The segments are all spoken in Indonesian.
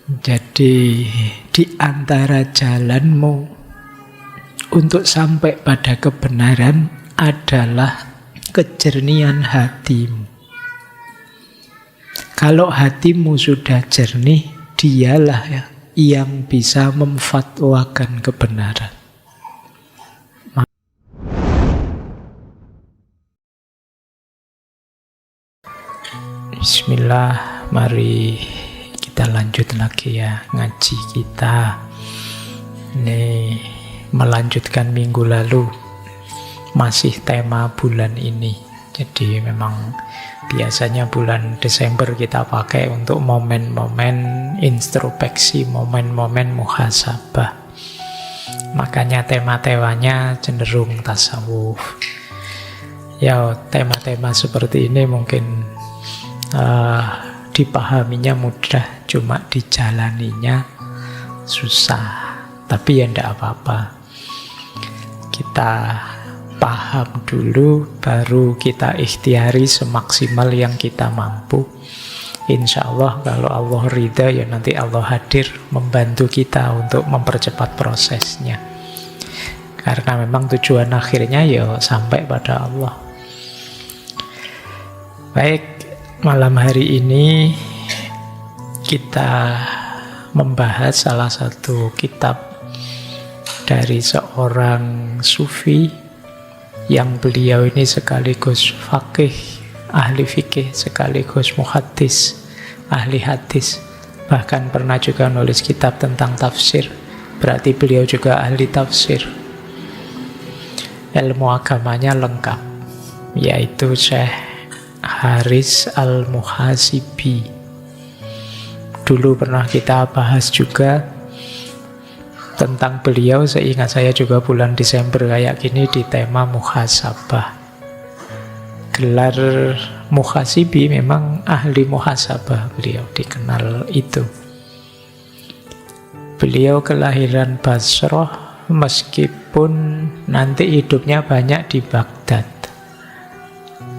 Jadi di antara jalanmu untuk sampai pada kebenaran adalah kejernihan hatimu. Kalau hatimu sudah jernih, dialah yang bisa memfatwakan kebenaran. Bismillah, mari kita lanjut lagi ya ngaji kita. Ini melanjutkan minggu lalu, masih tema bulan ini. Jadi memang biasanya bulan Desember kita pakai untuk momen-momen introspeksi, momen-momen muhasabah. Makanya tema-temanya cenderung tasawuf. Ya, tema-tema seperti ini mungkin dipahaminya mudah, cuma dijalaninya susah. Tapi ya enggak apa-apa, kita paham dulu, baru kita ikhtiari semaksimal yang kita mampu. Insya Allah kalau Allah ridha, ya nanti Allah hadir membantu kita untuk mempercepat prosesnya. Karena memang tujuan akhirnya ya sampai pada Allah. Baik, malam hari ini kita membahas salah satu kitab dari seorang sufi yang beliau ini sekaligus faqih, ahli fikih, sekaligus muhaddis, ahli hadis. Bahkan pernah juga nulis kitab tentang tafsir. Berarti beliau juga ahli tafsir. Ilmu agamanya lengkap, yaitu Syekh Haris Al-Muhasibi. Dulu pernah kita bahas juga tentang beliau, seingat saya juga bulan Desember kayak gini di tema muhasabah. Gelar muhasibi memang ahli muhasabah, beliau dikenal itu. Beliau kelahiran Basrah, meskipun nanti hidupnya banyak di Baghdad.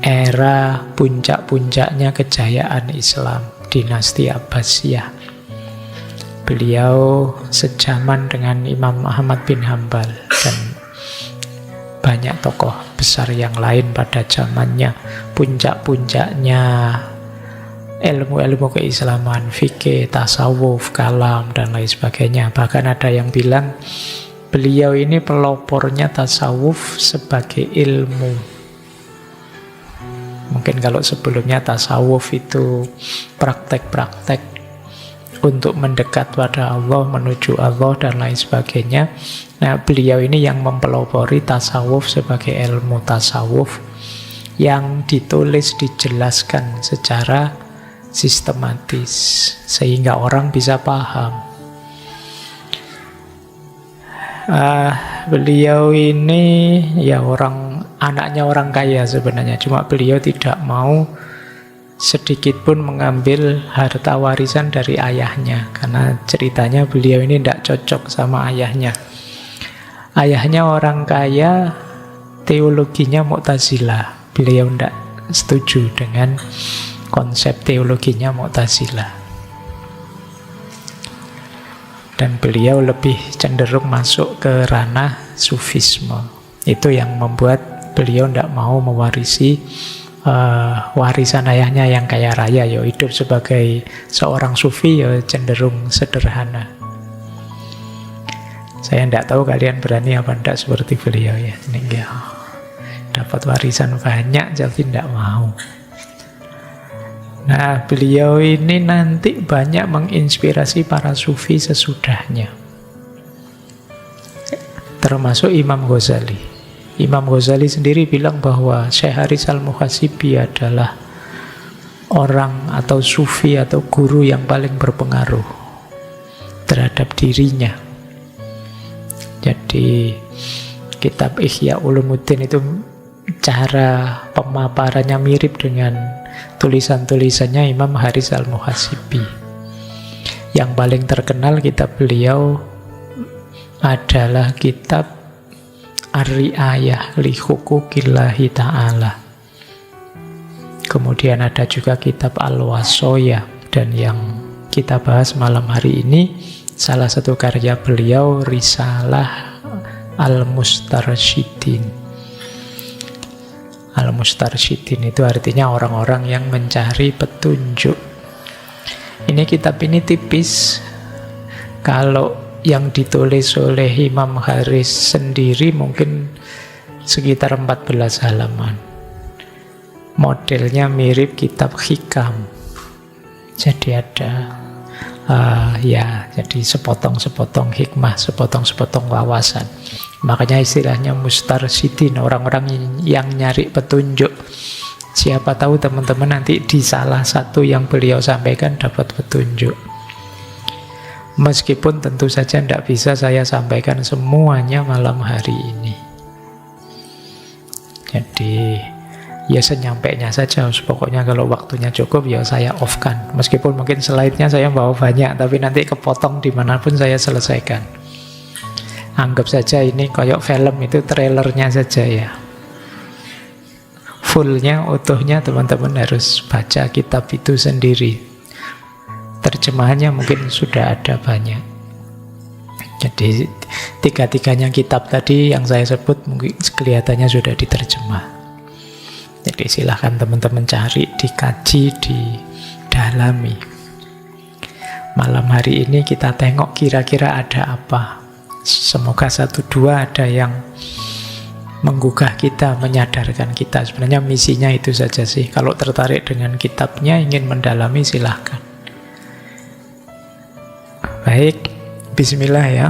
Era puncak-puncaknya kejayaan Islam, dinasti Abbasiyah. Beliau sejaman dengan Imam Ahmad bin Hambal dan banyak tokoh besar yang lain pada zamannya. Puncak-puncaknya ilmu-ilmu keislaman, fikih, tasawuf, kalam, dan lain sebagainya. Bahkan ada yang bilang beliau ini pelopornya tasawuf sebagai ilmu. Mungkin kalau sebelumnya tasawuf itu praktek-praktek untuk mendekat pada Allah, menuju Allah, dan lain sebagainya. Nah, beliau ini yang mempelopori tasawuf sebagai ilmu tasawuf yang ditulis, dijelaskan secara sistematis sehingga orang bisa paham. Beliau ini ya anaknya orang kaya sebenarnya, cuma beliau tidak mau sedikit pun mengambil harta warisan dari ayahnya, karena ceritanya beliau ini tidak cocok sama ayahnya. Ayahnya orang kaya, teologinya Mu'tazilah. Beliau tidak setuju dengan konsep teologinya Mu'tazilah. Dan beliau lebih cenderung masuk ke ranah sufisme. Itu yang membuat beliau tidak mau mewarisi warisan ayahnya yang kaya raya. Ya, hidup sebagai seorang sufi ya cenderung sederhana. Saya tidak tahu kalian berani apa tidak seperti beliau ya. Ini ya, dapat warisan banyak tapi tidak mau. Nah, beliau ini nanti banyak menginspirasi para sufi sesudahnya, termasuk Imam Ghazali. Imam Ghazali sendiri bilang bahwa Syekh Haris Al-Muhasibi adalah orang atau sufi atau guru yang paling berpengaruh terhadap dirinya. Jadi kitab Ihya Ulumuddin itu cara pemaparannya mirip dengan tulisan-tulisannya Imam Haris Al-Muhasibi. Yang paling terkenal kitab beliau adalah kitab Ar-Ri'ayah li Huquqillahi Ta'ala. Kemudian ada juga kitab Al-Wasoyah, dan yang kita bahas malam hari ini salah satu karya beliau, Risalah Al-Mustarsyidin. Al-Mustarsyidin itu artinya orang-orang yang mencari petunjuk. Ini kitab ini tipis. Kalau yang ditulis oleh Imam Haris sendiri mungkin sekitar 14 halaman. Modelnya mirip kitab Hikam. Jadi ada jadi sepotong-sepotong hikmah, sepotong-sepotong wawasan. Makanya istilahnya mustarsyidin, orang-orang yang nyari petunjuk. Siapa tahu teman-teman nanti di salah satu yang beliau sampaikan dapat petunjuk. Meskipun tentu saja tidak bisa saya sampaikan semuanya malam hari ini. Jadi ya senyampainya saja. Pokoknya kalau waktunya cukup ya saya off-kan. Meskipun mungkin slide-nya saya bawa banyak, tapi nanti kepotong dimanapun saya selesaikan. Anggap saja ini kayak film, itu trailernya saja ya. Fullnya, utuhnya teman-teman harus baca kitab itu sendiri. Terjemahannya mungkin sudah ada banyak. Jadi tiga-tiganya kitab tadi yang saya sebut mungkin kelihatannya sudah diterjemah. Jadi silahkan teman-teman cari, dikaji, didalami. Malam hari ini kita tengok kira-kira ada apa. Semoga 1-2 ada yang menggugah kita, menyadarkan kita. Sebenarnya misinya itu saja sih. Kalau tertarik dengan kitabnya, ingin mendalami, silahkan. Baik, bismillah ya.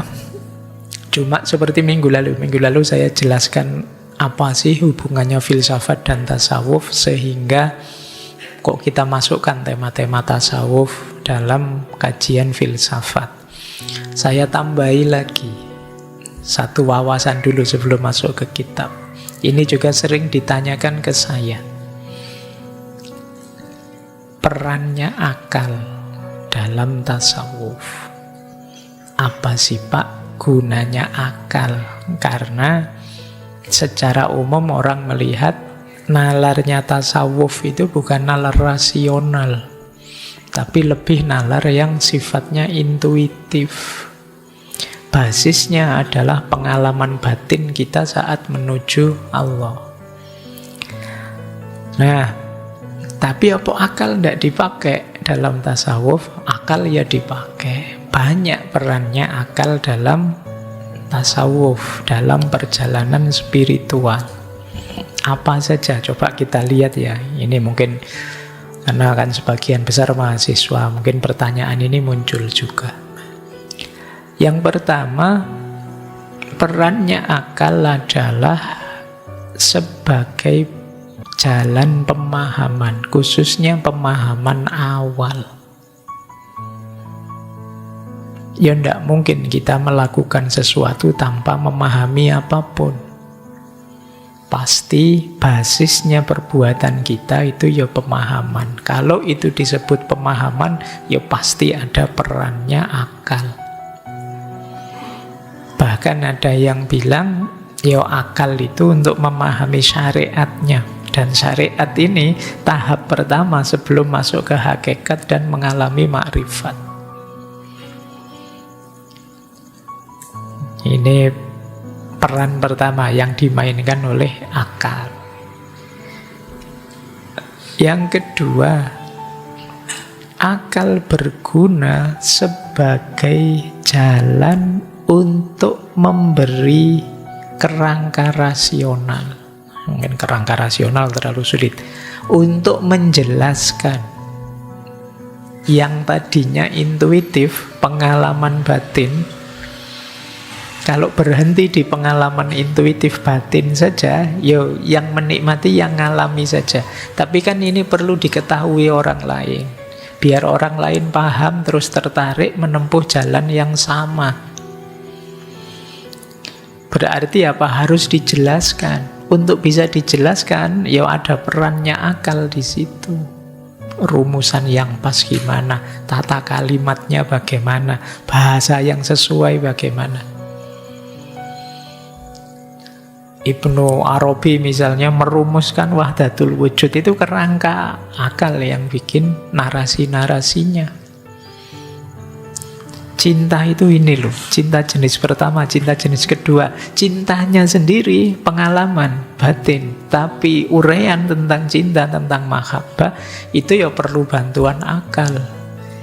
Cuma seperti minggu lalu saya jelaskan apa sih hubungannya filsafat dan tasawuf, sehingga kok kita masukkan tema-tema tasawuf dalam kajian filsafat. Saya tambahi lagi satu wawasan dulu sebelum masuk ke kitab. Ini juga sering ditanyakan ke saya. Perannya akal dalam tasawuf. Apa sih Pak gunanya akal? Karena secara umum orang melihat nalarnya tasawuf itu bukan nalar rasional, tapi lebih nalar yang sifatnya intuitif. Basisnya adalah pengalaman batin kita saat menuju Allah. Nah, tapi apa akal tidak dipakai dalam tasawuf? Akal ya dipakai. Banyak perannya akal dalam tasawuf, dalam perjalanan spiritual. Apa saja? Coba kita lihat ya. Ini mungkin karena kan sebagian besar mahasiswa, mungkin pertanyaan ini muncul juga. Yang pertama, perannya akal adalah sebagai jalan pemahaman, khususnya pemahaman awal. Ya tidak mungkin kita melakukan sesuatu tanpa memahami apapun. Pasti basisnya perbuatan kita itu ya pemahaman. Kalau itu disebut pemahaman, ya pasti ada perannya akal. Bahkan ada yang bilang, ya akal itu untuk memahami syariatnya. Dan syariat ini tahap pertama sebelum masuk ke hakikat dan mengalami makrifat. Ini peran pertama yang dimainkan oleh akal. Yang kedua, akal berguna sebagai jalan untuk memberi kerangka rasional. Mungkin kerangka rasional terlalu sulit. Untuk menjelaskan yang tadinya intuitif, pengalaman batin. Kalau berhenti di pengalaman intuitif batin saja, yo yang menikmati yang ngalami saja. Tapi kan ini perlu diketahui orang lain. Biar orang lain paham terus tertarik menempuh jalan yang sama. Berarti apa? Harus dijelaskan. Untuk bisa dijelaskan, ya ada perannya akal di situ. Rumusan yang pas gimana, tata kalimatnya bagaimana, bahasa yang sesuai bagaimana. Ibnu Arabi misalnya merumuskan wahdatul wujud, itu kerangka akal yang bikin narasi-narasinya. cinta itu ini loh, cinta jenis pertama, cinta jenis kedua. Cintanya sendiri pengalaman batin, tapi uraian tentang cinta, tentang mahabbah itu ya perlu bantuan akal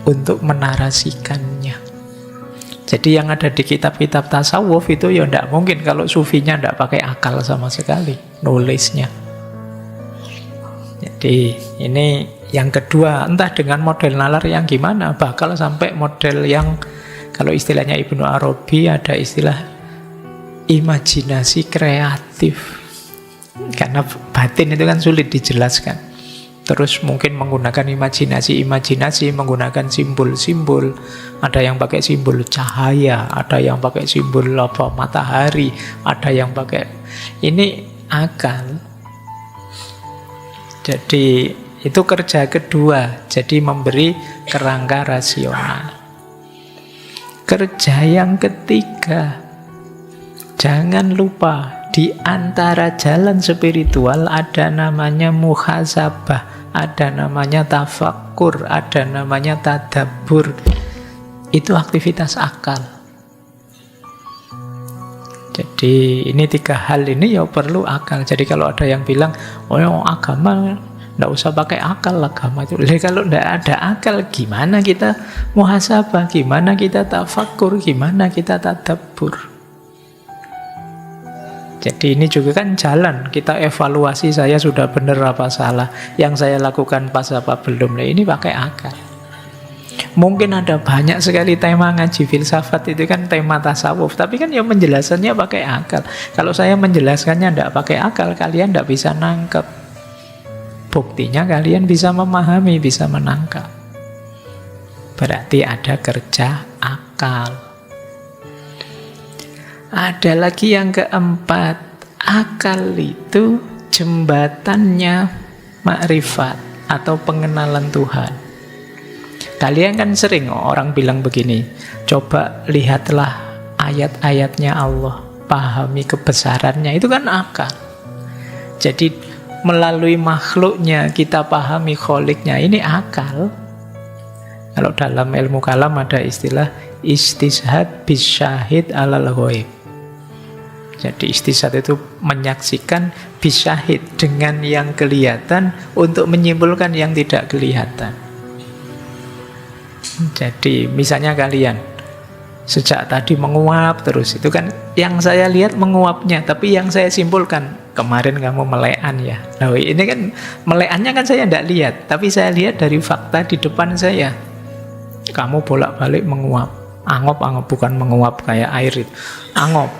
untuk menarasikannya. Jadi yang ada di kitab-kitab tasawuf itu ya tidak mungkin kalau sufinya tidak pakai akal sama sekali nulisnya. Jadi ini yang kedua, entah dengan model nalar yang gimana, bakal sampai model yang kalau istilahnya Ibnu Arabi ada istilah imajinasi kreatif. Karena batin itu kan sulit dijelaskan. Terus mungkin menggunakan imajinasi, menggunakan simbol-simbol. Ada yang pakai simbol cahaya, ada yang pakai simbol matahari, ada yang pakai ini akal. Jadi itu kerja kedua, jadi memberi kerangka rasional. Kerja yang ketiga, jangan lupa di antara jalan spiritual ada namanya muhasabah, ada namanya tafakkur, ada namanya tadabbur. Itu aktivitas akal. Jadi ini tiga hal ini ya perlu akal. Jadi kalau ada yang bilang, oh agama nggak usah pakai akal agama itu. Kalau nggak ada akal, gimana kita muhasabah, gimana kita tafakkur, gimana kita tadabbur? Jadi ini juga kan jalan kita evaluasi saya sudah benar apa salah, yang saya lakukan pas apa belum. Nah, ini pakai akal. Mungkin ada banyak sekali tema ngaji filsafat itu kan tema tasawuf, tapi kan ya penjelasannya pakai akal. Kalau saya menjelaskannya tidak pakai akal, kalian tidak bisa nangkep. Buktinya kalian bisa memahami, bisa menangkap. Berarti ada kerja akal. Ada lagi yang keempat, akal itu jembatannya makrifat atau pengenalan Tuhan. Kalian kan sering orang bilang begini, coba lihatlah ayat-ayatnya Allah, pahami kebesarannya, itu kan akal. Jadi melalui makhluknya kita pahami kholiknya, ini akal. Kalau dalam ilmu kalam ada istilah istishad bisyahid alal ghaib. Jadi istishad itu menyaksikan bisyahid dengan yang kelihatan untuk menyimpulkan yang tidak kelihatan. Jadi misalnya kalian sejak tadi menguap terus, itu kan yang saya lihat menguapnya, tapi yang saya simpulkan kemarin kamu melekan ya. Nah, ini kan melekannya kan saya tidak lihat, tapi saya lihat dari fakta di depan saya. Kamu bolak-balik menguap, angop bukan menguap kayak air itu, angop.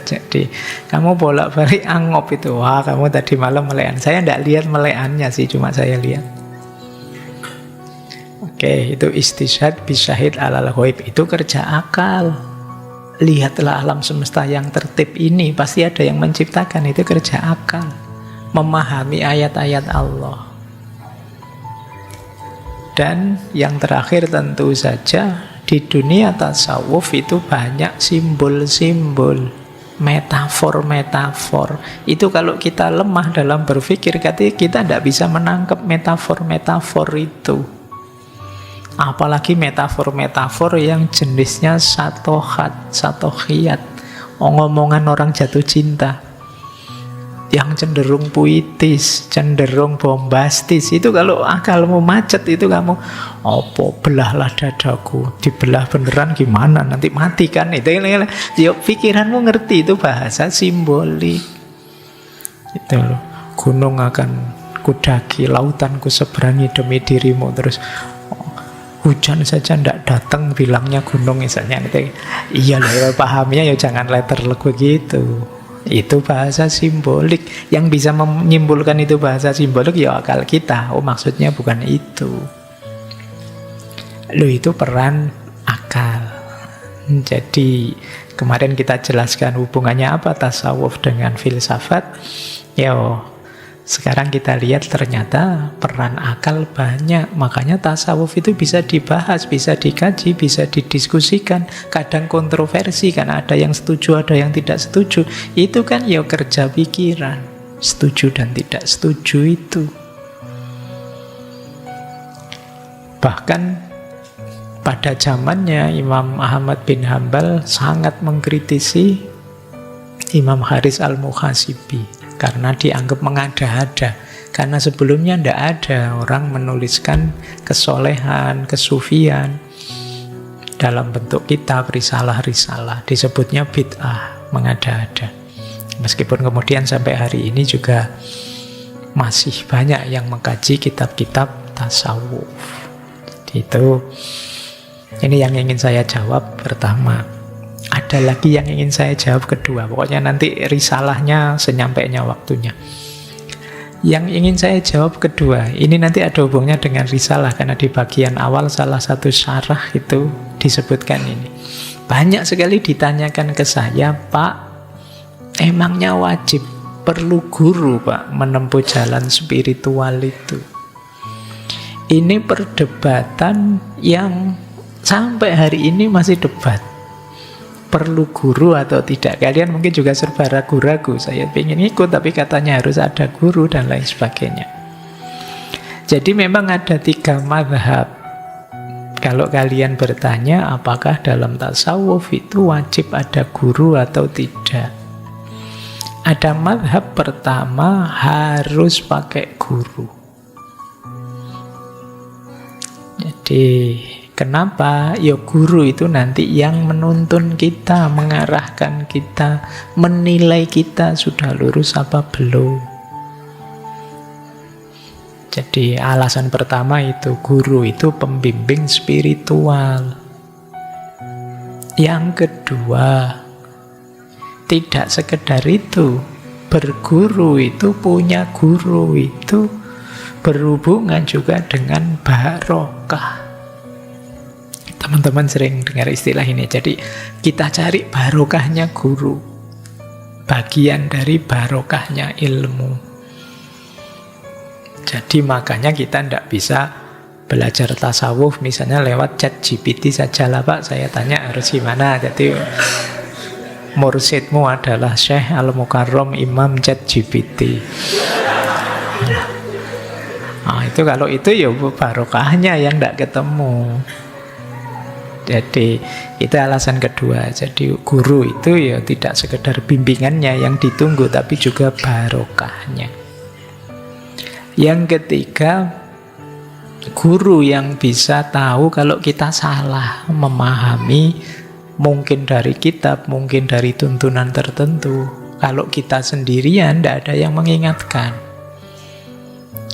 Jadi kamu bolak-balik angop itu, wah kamu tadi malam melekan. Saya tidak lihat melekannya sih, cuma saya lihat. Oke, itu istishad bisyahid alal ghaib, itu kerja akal. Lihatlah alam semesta yang tertib ini, pasti ada yang menciptakan, itu kerja akal. Memahami ayat-ayat Allah. Dan yang terakhir tentu saja di dunia tasawuf itu banyak simbol-simbol, metafor-metafor. Itu kalau kita lemah dalam berpikir, kita tidak bisa menangkap metafor-metafor itu. Apalagi metafor-metafor yang jenisnya satohiyat, omongan orang jatuh cinta, yang cenderung puitis, cenderung bombastis. Itu kalau akalmu macet, itu kamu belahlah dadaku, dibelah beneran gimana, nanti mati kan. Itu pikiranmu ngerti, itu bahasa simbolik. Itu loh, gunung akan kudaki, lautan kuseberangi demi dirimu. Terus hujan saja ndak datang, bilangnya gunung misalnya. Iya lah, pahamnya ya jangan letterlek begitu. Itu bahasa simbolik. Yang bisa menyimpulkan itu bahasa simbolik ya akal kita. Oh maksudnya bukan itu. Loh, itu peran akal. Jadi kemarin kita jelaskan hubungannya apa tasawuf dengan filsafat. Sekarang kita lihat ternyata peran akal banyak. Makanya tasawuf itu bisa dibahas, bisa dikaji, bisa didiskusikan. Kadang kontroversi, karena ada yang setuju, ada yang tidak setuju. Itu kan ya kerja pikiran, setuju dan tidak setuju itu. Bahkan pada zamannya Imam Ahmad bin Hambal sangat mengkritisi Imam Haris Al-Muhasibi karena dianggap mengada-ada. Karena sebelumnya tidak ada orang menuliskan kesolehan, kesufian dalam bentuk kitab, risalah-risalah. Disebutnya bid'ah, mengada-ada. Meskipun kemudian sampai hari ini juga masih banyak yang mengkaji kitab-kitab tasawuf. Itu ini yang ingin saya jawab pertama. Ada lagi yang ingin saya jawab kedua. Pokoknya nanti risalahnya senyampainya waktunya. Yang ingin saya jawab kedua, ini nanti ada hubungannya dengan risalah. Karena di bagian awal salah satu syarah itu disebutkan ini. Banyak sekali ditanyakan ke saya, Pak, emangnya wajib perlu guru, Pak, menempuh jalan spiritual itu? Ini perdebatan yang sampai hari ini masih debat. Perlu guru atau tidak? Kalian mungkin juga serba ragu-ragu. Saya ingin ikut tapi katanya harus ada guru dan lain sebagainya. Jadi memang ada 3 mazhab. Kalau kalian bertanya apakah dalam tasawuf itu wajib ada guru atau tidak? Ada mazhab pertama harus pakai guru. Jadi kenapa? Ya guru itu nanti yang menuntun kita, mengarahkan kita, menilai kita sudah lurus apa belum. Jadi alasan pertama itu guru itu pembimbing spiritual. Yang kedua, tidak sekedar itu. Berguru itu, punya guru itu berhubungan juga dengan barokah. Teman-teman sering dengar istilah ini. Jadi kita cari barokahnya guru, bagian dari barokahnya ilmu. Jadi makanya kita tidak bisa belajar tasawuf misalnya lewat ChatGPT saja lah, Pak. Saya tanya harus gimana. Jadi mursyidmu adalah Syekh Al-Mukarram Imam ChatGPT. Nah, itu kalau itu ya barokahnya yang tidak ketemu. Jadi itu alasan kedua. Jadi guru itu ya tidak sekedar bimbingannya yang ditunggu, tapi juga barokahnya. Yang ketiga, guru yang bisa tahu kalau kita salah memahami, mungkin dari kitab, mungkin dari tuntunan tertentu. Kalau kita sendirian tidak ada yang mengingatkan.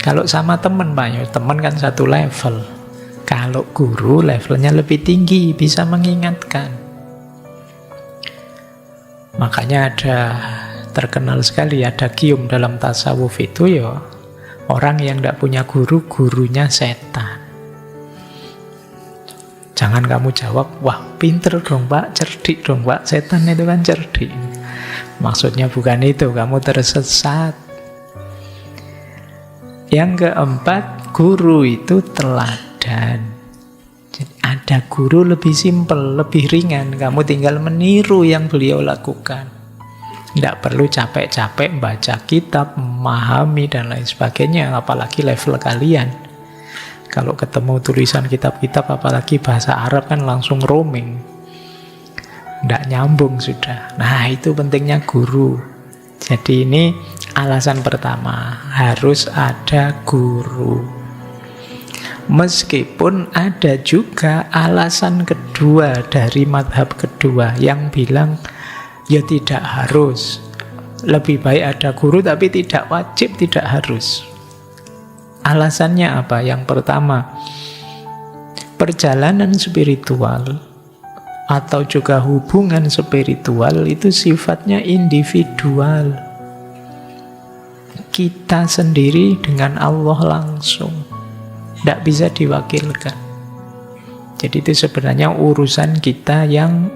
Kalau sama teman, Pak, ya teman kan satu level. Kalau guru levelnya lebih tinggi, bisa mengingatkan. Makanya ada terkenal sekali, ada gium dalam tasawuf itu ya, orang yang tidak punya guru, gurunya setan. Jangan kamu jawab, wah pinter dong Pak, cerdik dong Pak, setan itu kan cerdik. Maksudnya bukan itu, kamu tersesat. Yang keempat, guru itu teladan. Jadi ada guru lebih simpel, lebih ringan. Kamu tinggal meniru yang beliau lakukan. Tidak perlu capek-capek baca kitab, memahami dan lain sebagainya. Apalagi level kalian. Kalau ketemu tulisan kitab-kitab, apalagi bahasa Arab kan langsung roaming. Tidak nyambung sudah. Nah itu pentingnya guru. Jadi ini alasan pertama, harus ada guru. Meskipun ada juga alasan kedua dari madhab kedua yang bilang ya tidak harus. Lebih baik ada guru tapi tidak wajib, tidak harus. Alasannya apa? Yang pertama, perjalanan spiritual atau juga hubungan spiritual itu sifatnya individual. Kita sendiri dengan Allah langsung, tidak bisa diwakilkan. Jadi itu sebenarnya urusan kita yang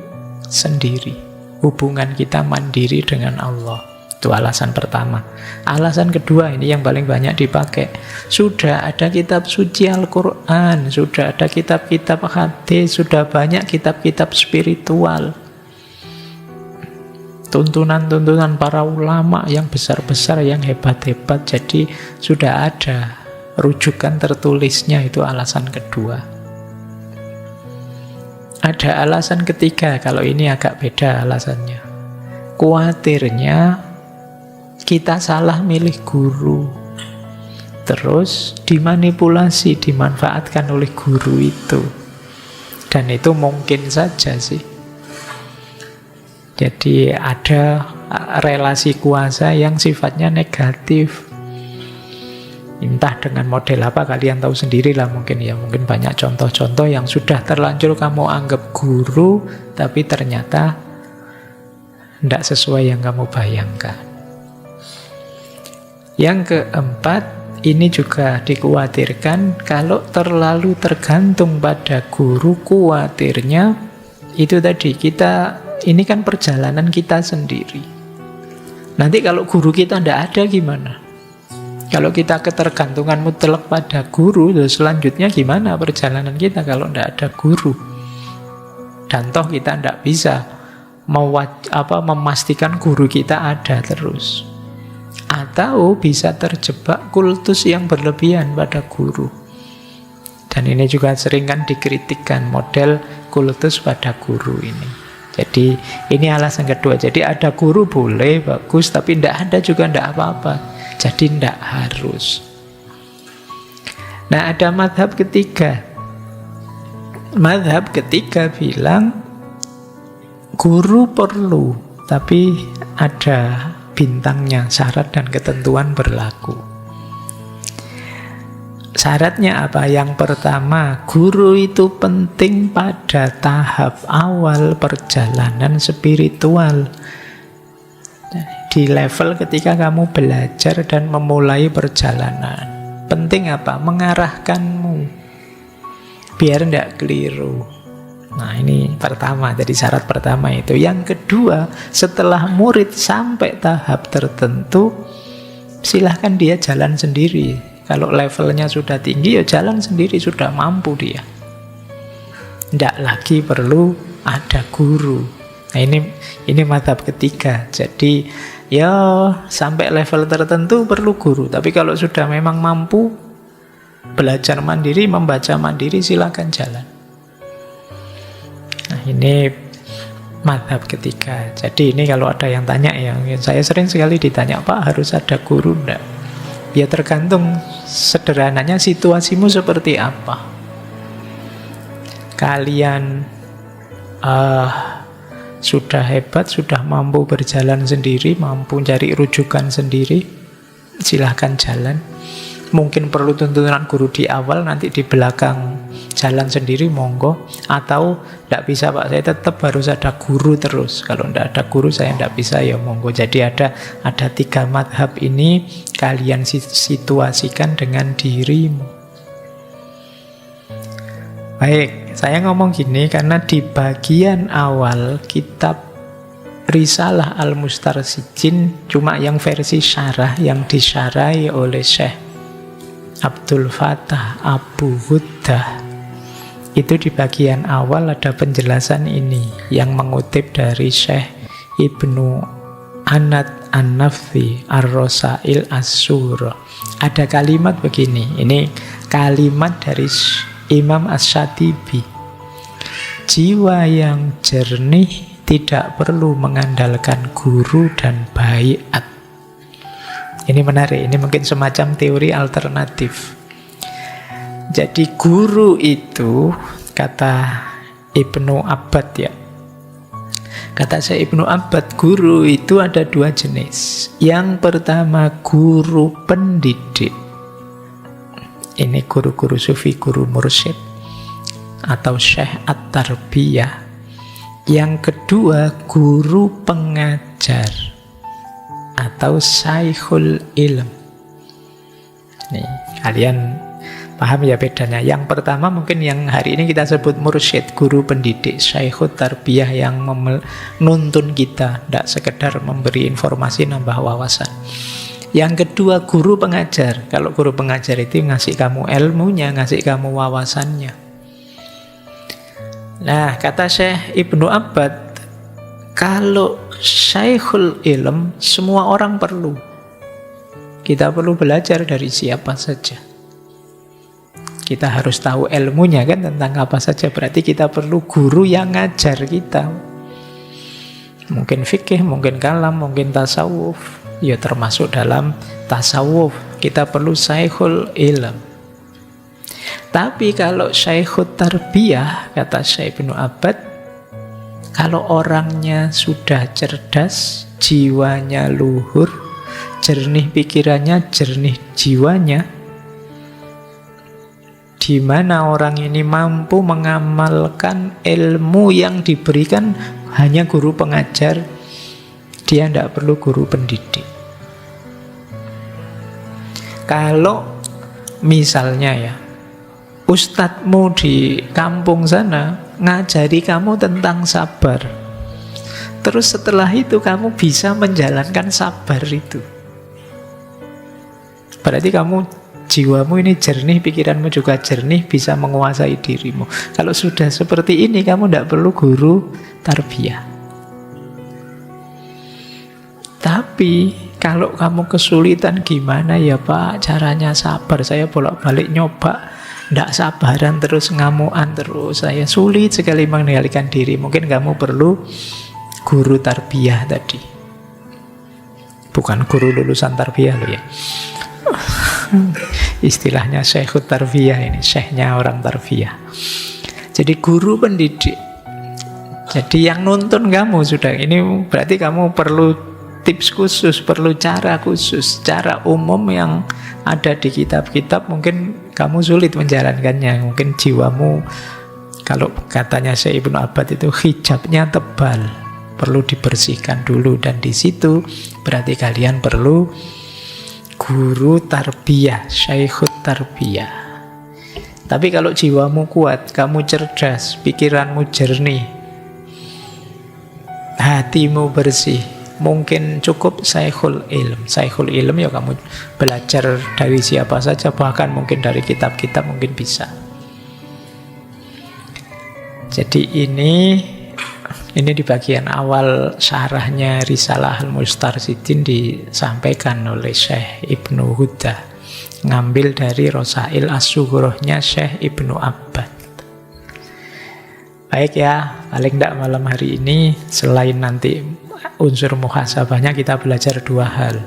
sendiri. Hubungan kita mandiri dengan Allah. Itu alasan pertama. Alasan kedua ini yang paling banyak dipakai. Sudah ada kitab suci Al-Quran, sudah ada kitab-kitab hadis, sudah banyak kitab-kitab spiritual. Tuntunan-tuntunan para ulama yang besar-besar, yang hebat-hebat. Jadi sudah ada rujukan tertulisnya, itu alasan kedua. Ada alasan ketiga, kalau ini agak beda alasannya. Kuatirnya kita salah milih guru, terus dimanipulasi, dimanfaatkan oleh guru itu. Dan itu mungkin saja sih. Jadi ada relasi kuasa yang sifatnya negatif. Entah dengan model apa, kalian tahu sendiri lah mungkin ya. Mungkin banyak contoh-contoh yang sudah terlanjur kamu anggap guru, tapi ternyata tidak sesuai yang kamu bayangkan. Yang keempat, ini juga dikhawatirkan kalau terlalu tergantung pada guru, khawatirnya itu tadi, ini kan perjalanan kita sendiri. Nanti kalau guru kita tidak ada gimana? Kalau kita ketergantungan mutlak pada guru, terus selanjutnya gimana perjalanan kita kalau tidak ada guru? Dan toh kita tidak bisa memastikan guru kita ada terus. Atau bisa terjebak kultus yang berlebihan pada guru. Dan ini juga sering kan dikritikkan model kultus pada guru ini. Jadi ini alasan kedua. Jadi ada guru boleh, bagus, tapi tidak ada juga tidak apa-apa. Jadi tidak harus. Nah, ada mazhab ketiga. Mazhab ketiga bilang guru perlu, tapi ada bintangnya, syarat dan ketentuan berlaku. Syaratnya apa? Yang pertama, guru itu penting pada tahap awal perjalanan spiritual. Di level ketika kamu belajar dan memulai perjalanan. Penting apa? Mengarahkanmu biar tidak keliru. Nah, ini pertama, jadi syarat pertama itu. Yang kedua, setelah murid sampai tahap tertentu, silahkan dia jalan sendiri. Kalau levelnya sudah tinggi, ya jalan sendiri, sudah mampu dia. Tidak lagi perlu ada guru. Nah, ini mazhab ketiga. Jadi ya sampai level tertentu perlu guru. Tapi kalau sudah memang mampu belajar mandiri, membaca mandiri, silakan jalan. Nah, ini mazhab ketiga. Jadi ini kalau ada yang tanya ya, saya sering sekali ditanya, Pak harus ada guru enggak? Ya tergantung sederhananya situasimu seperti apa. Kalian sudah hebat, sudah mampu berjalan sendiri, mampu cari rujukan sendiri, silahkan jalan. Mungkin perlu tuntunan guru di awal, nanti di belakang jalan sendiri, monggo. Atau tidak bisa Pak, saya tetap harus ada guru terus. Kalau tidak ada guru saya tidak bisa, ya monggo. Jadi ada tiga madhab ini, kalian situasikan dengan dirimu. Baik, saya ngomong gini karena di bagian awal kitab Risalah Al-Mustarsijin cuma yang versi syarah, yang disyarahi oleh Syekh Abdul Fattah Abu Huddah. Itu di bagian awal ada penjelasan ini yang mengutip dari Syekh Ibnu Anad An-Nafthi Ar-Rosail As-Sura. Ada kalimat begini, ini kalimat dari Imam Asy-Syatibi. Jiwa yang jernih tidak perlu mengandalkan guru dan baiat. Ini menarik, ini mungkin semacam teori alternatif. Jadi guru itu, kata Ibnu Abbad ya, kata saya Ibnu Abbad, guru itu ada dua jenis. Yang pertama guru pendidik. Ini guru-guru sufi, guru mursyid atau syekh at-tarbiyah. Yang kedua guru pengajar atau saikhul ilm. Nih, kalian paham ya bedanya. Yang pertama mungkin yang hari ini kita sebut mursyid, guru pendidik, saikhut tarbiyah yang menuntun kita, tidak sekedar memberi informasi, nambah wawasan. Yang kedua guru pengajar. Kalau guru pengajar itu ngasih kamu ilmunya, ngasih kamu wawasannya. Nah, kata Syekh Ibnu Abbad, kalau saikhul ilm semua orang perlu. Kita perlu belajar dari siapa saja. Kita harus tahu ilmunya kan tentang apa saja. Berarti kita perlu guru yang ngajar kita. Mungkin fikih, mungkin kalam, mungkin tasawuf. Ya termasuk dalam tasawuf kita perlu syekhul ilm. Tapi kalau syekhut tarbiyah, kata Syekh Ibnu Abbad, kalau orangnya sudah cerdas, jiwanya luhur, jernih pikirannya, jernih jiwanya, di mana orang ini mampu mengamalkan ilmu yang diberikan hanya guru pengajar, dia tidak perlu guru pendidik. Kalau misalnya ya, ustadzmu di kampung sana ngajari kamu tentang sabar, terus setelah itu kamu bisa menjalankan sabar itu, berarti kamu, jiwamu ini jernih, pikiranmu juga jernih, bisa menguasai dirimu. Kalau sudah seperti ini, kamu tidak perlu guru tarbiyah. Tapi kalau kamu kesulitan, gimana ya Pak caranya sabar? Saya bolak-balik nyoba, tidak sabaran terus, ngamuan terus, saya sulit sekali mengendalikan diri. Mungkin kamu perlu guru tarbiyah tadi. Bukan guru lulusan tarbiyah loh ya. Istilahnya syekhut tarbiyah ini, syekhnya orang tarbiyah. Jadi guru pendidik. Jadi yang nuntun kamu sudah, ini berarti kamu perlu tips khusus, perlu cara khusus, cara umum yang ada di kitab-kitab. Mungkin kamu sulit menjalankannya. Mungkin jiwamu, kalau katanya Syekh Ibnu Abbad itu hijabnya tebal, perlu dibersihkan dulu. Dan di situ berarti kalian perlu guru tarbiyah, syekhut tarbiyah. Tapi kalau jiwamu kuat, kamu cerdas, pikiranmu jernih, hatimu bersih, mungkin cukup syekhul ilm. Syekhul ilm ya kamu belajar dari siapa saja, bahkan mungkin dari kitab-kitab mungkin bisa. Jadi ini di bagian awal syarahnya Risalah Al-Mustarsyidin disampaikan oleh Syekh Ibnu Huda, ngambil dari Rosail As-Sughrahnya Syekh Ibnu Abbad. Baik ya, paling tidak malam hari ini selain nanti unsur muhasabahnya, kita belajar dua hal.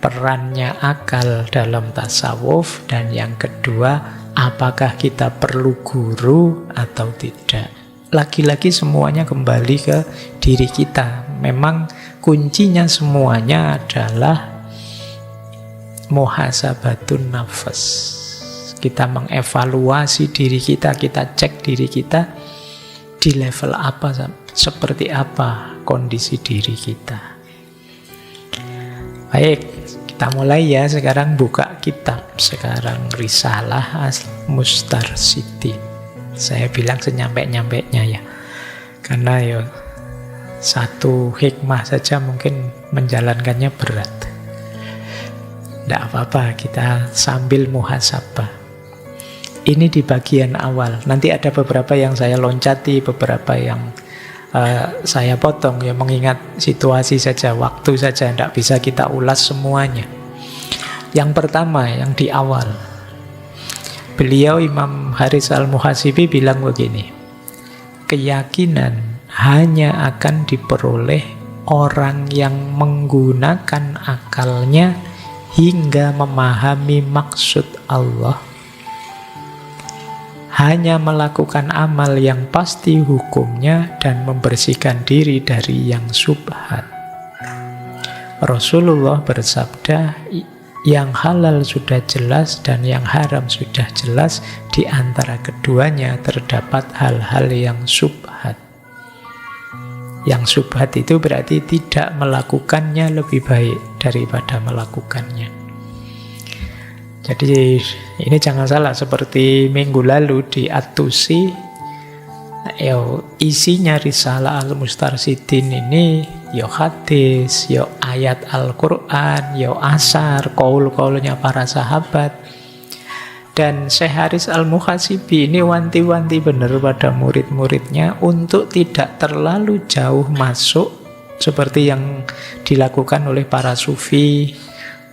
Perannya akal dalam tasawuf, dan yang kedua, apakah kita perlu guru atau tidak. Lagi-lagi semuanya kembali ke diri kita. Memang kuncinya semuanya adalah muhasabatun nafas. Kita mengevaluasi diri kita, kita cek diri kita di level apa, seperti apa kondisi diri kita. Baik, kita mulai ya. Sekarang buka kitab. Sekarang Risalah Al-Mustarsyidin. Saya bilang senyampe-nyampenya ya, karena ya satu hikmah saja mungkin menjalankannya berat. Tidak apa-apa, kita sambil muhasabah. Ini di bagian awal. Nanti ada beberapa yang saya loncati, beberapa yang saya potong ya, mengingat situasi saja, waktu saja, tidak bisa kita ulas semuanya. Yang pertama, yang di awal, beliau Imam Haris Al-Muhasibi bilang begini, keyakinan hanya akan diperoleh orang yang menggunakan akalnya hingga memahami maksud Allah, hanya melakukan amal yang pasti hukumnya, dan membersihkan diri dari yang syubhat. Rasulullah bersabda, yang halal sudah jelas dan yang haram sudah jelas, di antara keduanya terdapat hal-hal yang syubhat. Yang syubhat itu berarti tidak melakukannya lebih baik daripada melakukannya. Jadi ini jangan salah, seperti minggu lalu di At-Tusi, isinya Risalah Al-Mustarsyidin ini ya hadis, ya ayat Al-Quran, ya asar, qaul-qaulnya para sahabat. Dan Syekh Haris Al-Muhasibi ini wanti-wanti benar pada murid-muridnya untuk tidak terlalu jauh masuk seperti yang dilakukan oleh para sufi,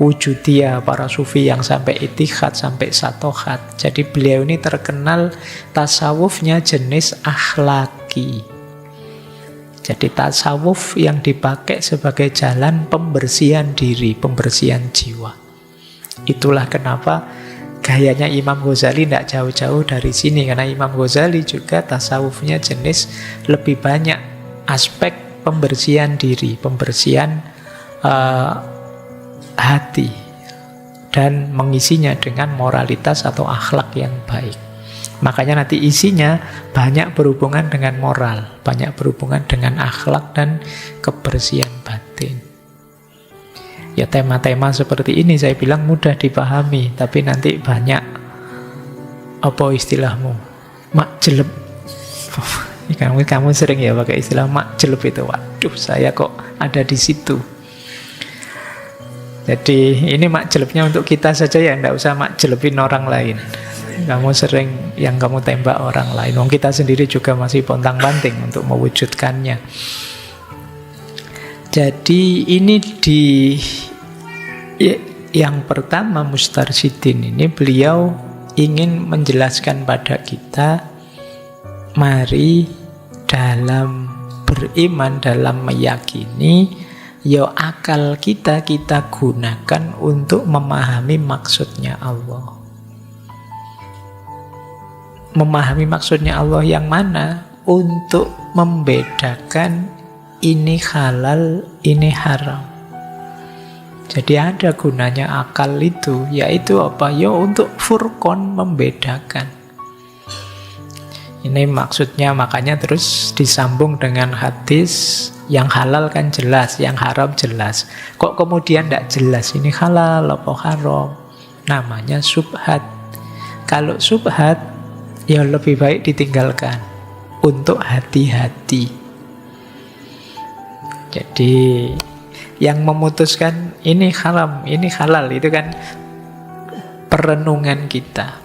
wujudiyah, para sufi yang sampai itihad, sampai satohat. Jadi beliau ini terkenal tasawufnya jenis akhlaki. Jadi tasawuf yang dipakai sebagai jalan pembersihan diri, pembersihan jiwa. Itulah kenapa gayanya Imam Ghazali tidak jauh-jauh dari sini. Karena Imam Ghazali juga tasawufnya jenis lebih banyak aspek pembersihan diri, pembersihan hati, dan mengisinya dengan moralitas atau akhlak yang baik. Makanya nanti isinya banyak berhubungan dengan moral, banyak berhubungan dengan akhlak dan kebersihan batin. Ya tema-tema seperti ini saya bilang mudah dipahami, tapi nanti banyak, apa istilahmu, makjeleb. Kamu sering ya pakai istilah makjeleb itu. Waduh, saya kok ada di situ. Jadi ini makjelebnya untuk kita saja ya, tidak usah makjelebin orang lain. Kamu sering yang kamu tembak orang lain, wong kita sendiri juga masih pontang-panting untuk mewujudkannya. Jadi ini yang pertama Mustarsyidin ini beliau ingin menjelaskan pada kita, mari dalam beriman, dalam meyakini, ya akal kita gunakan untuk memahami maksudnya Allah. Memahami maksudnya Allah yang mana? Untuk membedakan ini halal, ini haram. Jadi ada gunanya akal itu, yaitu apa? Ya untuk furqan, membedakan. Ini maksudnya, makanya terus disambung dengan hadis, yang halal kan jelas, yang haram jelas. Kok kemudian tidak jelas ini halal apa haram? Namanya syubhat. Kalau syubhat, ya lebih baik ditinggalkan untuk hati-hati. Jadi yang memutuskan ini haram, ini halal, itu kan perenungan kita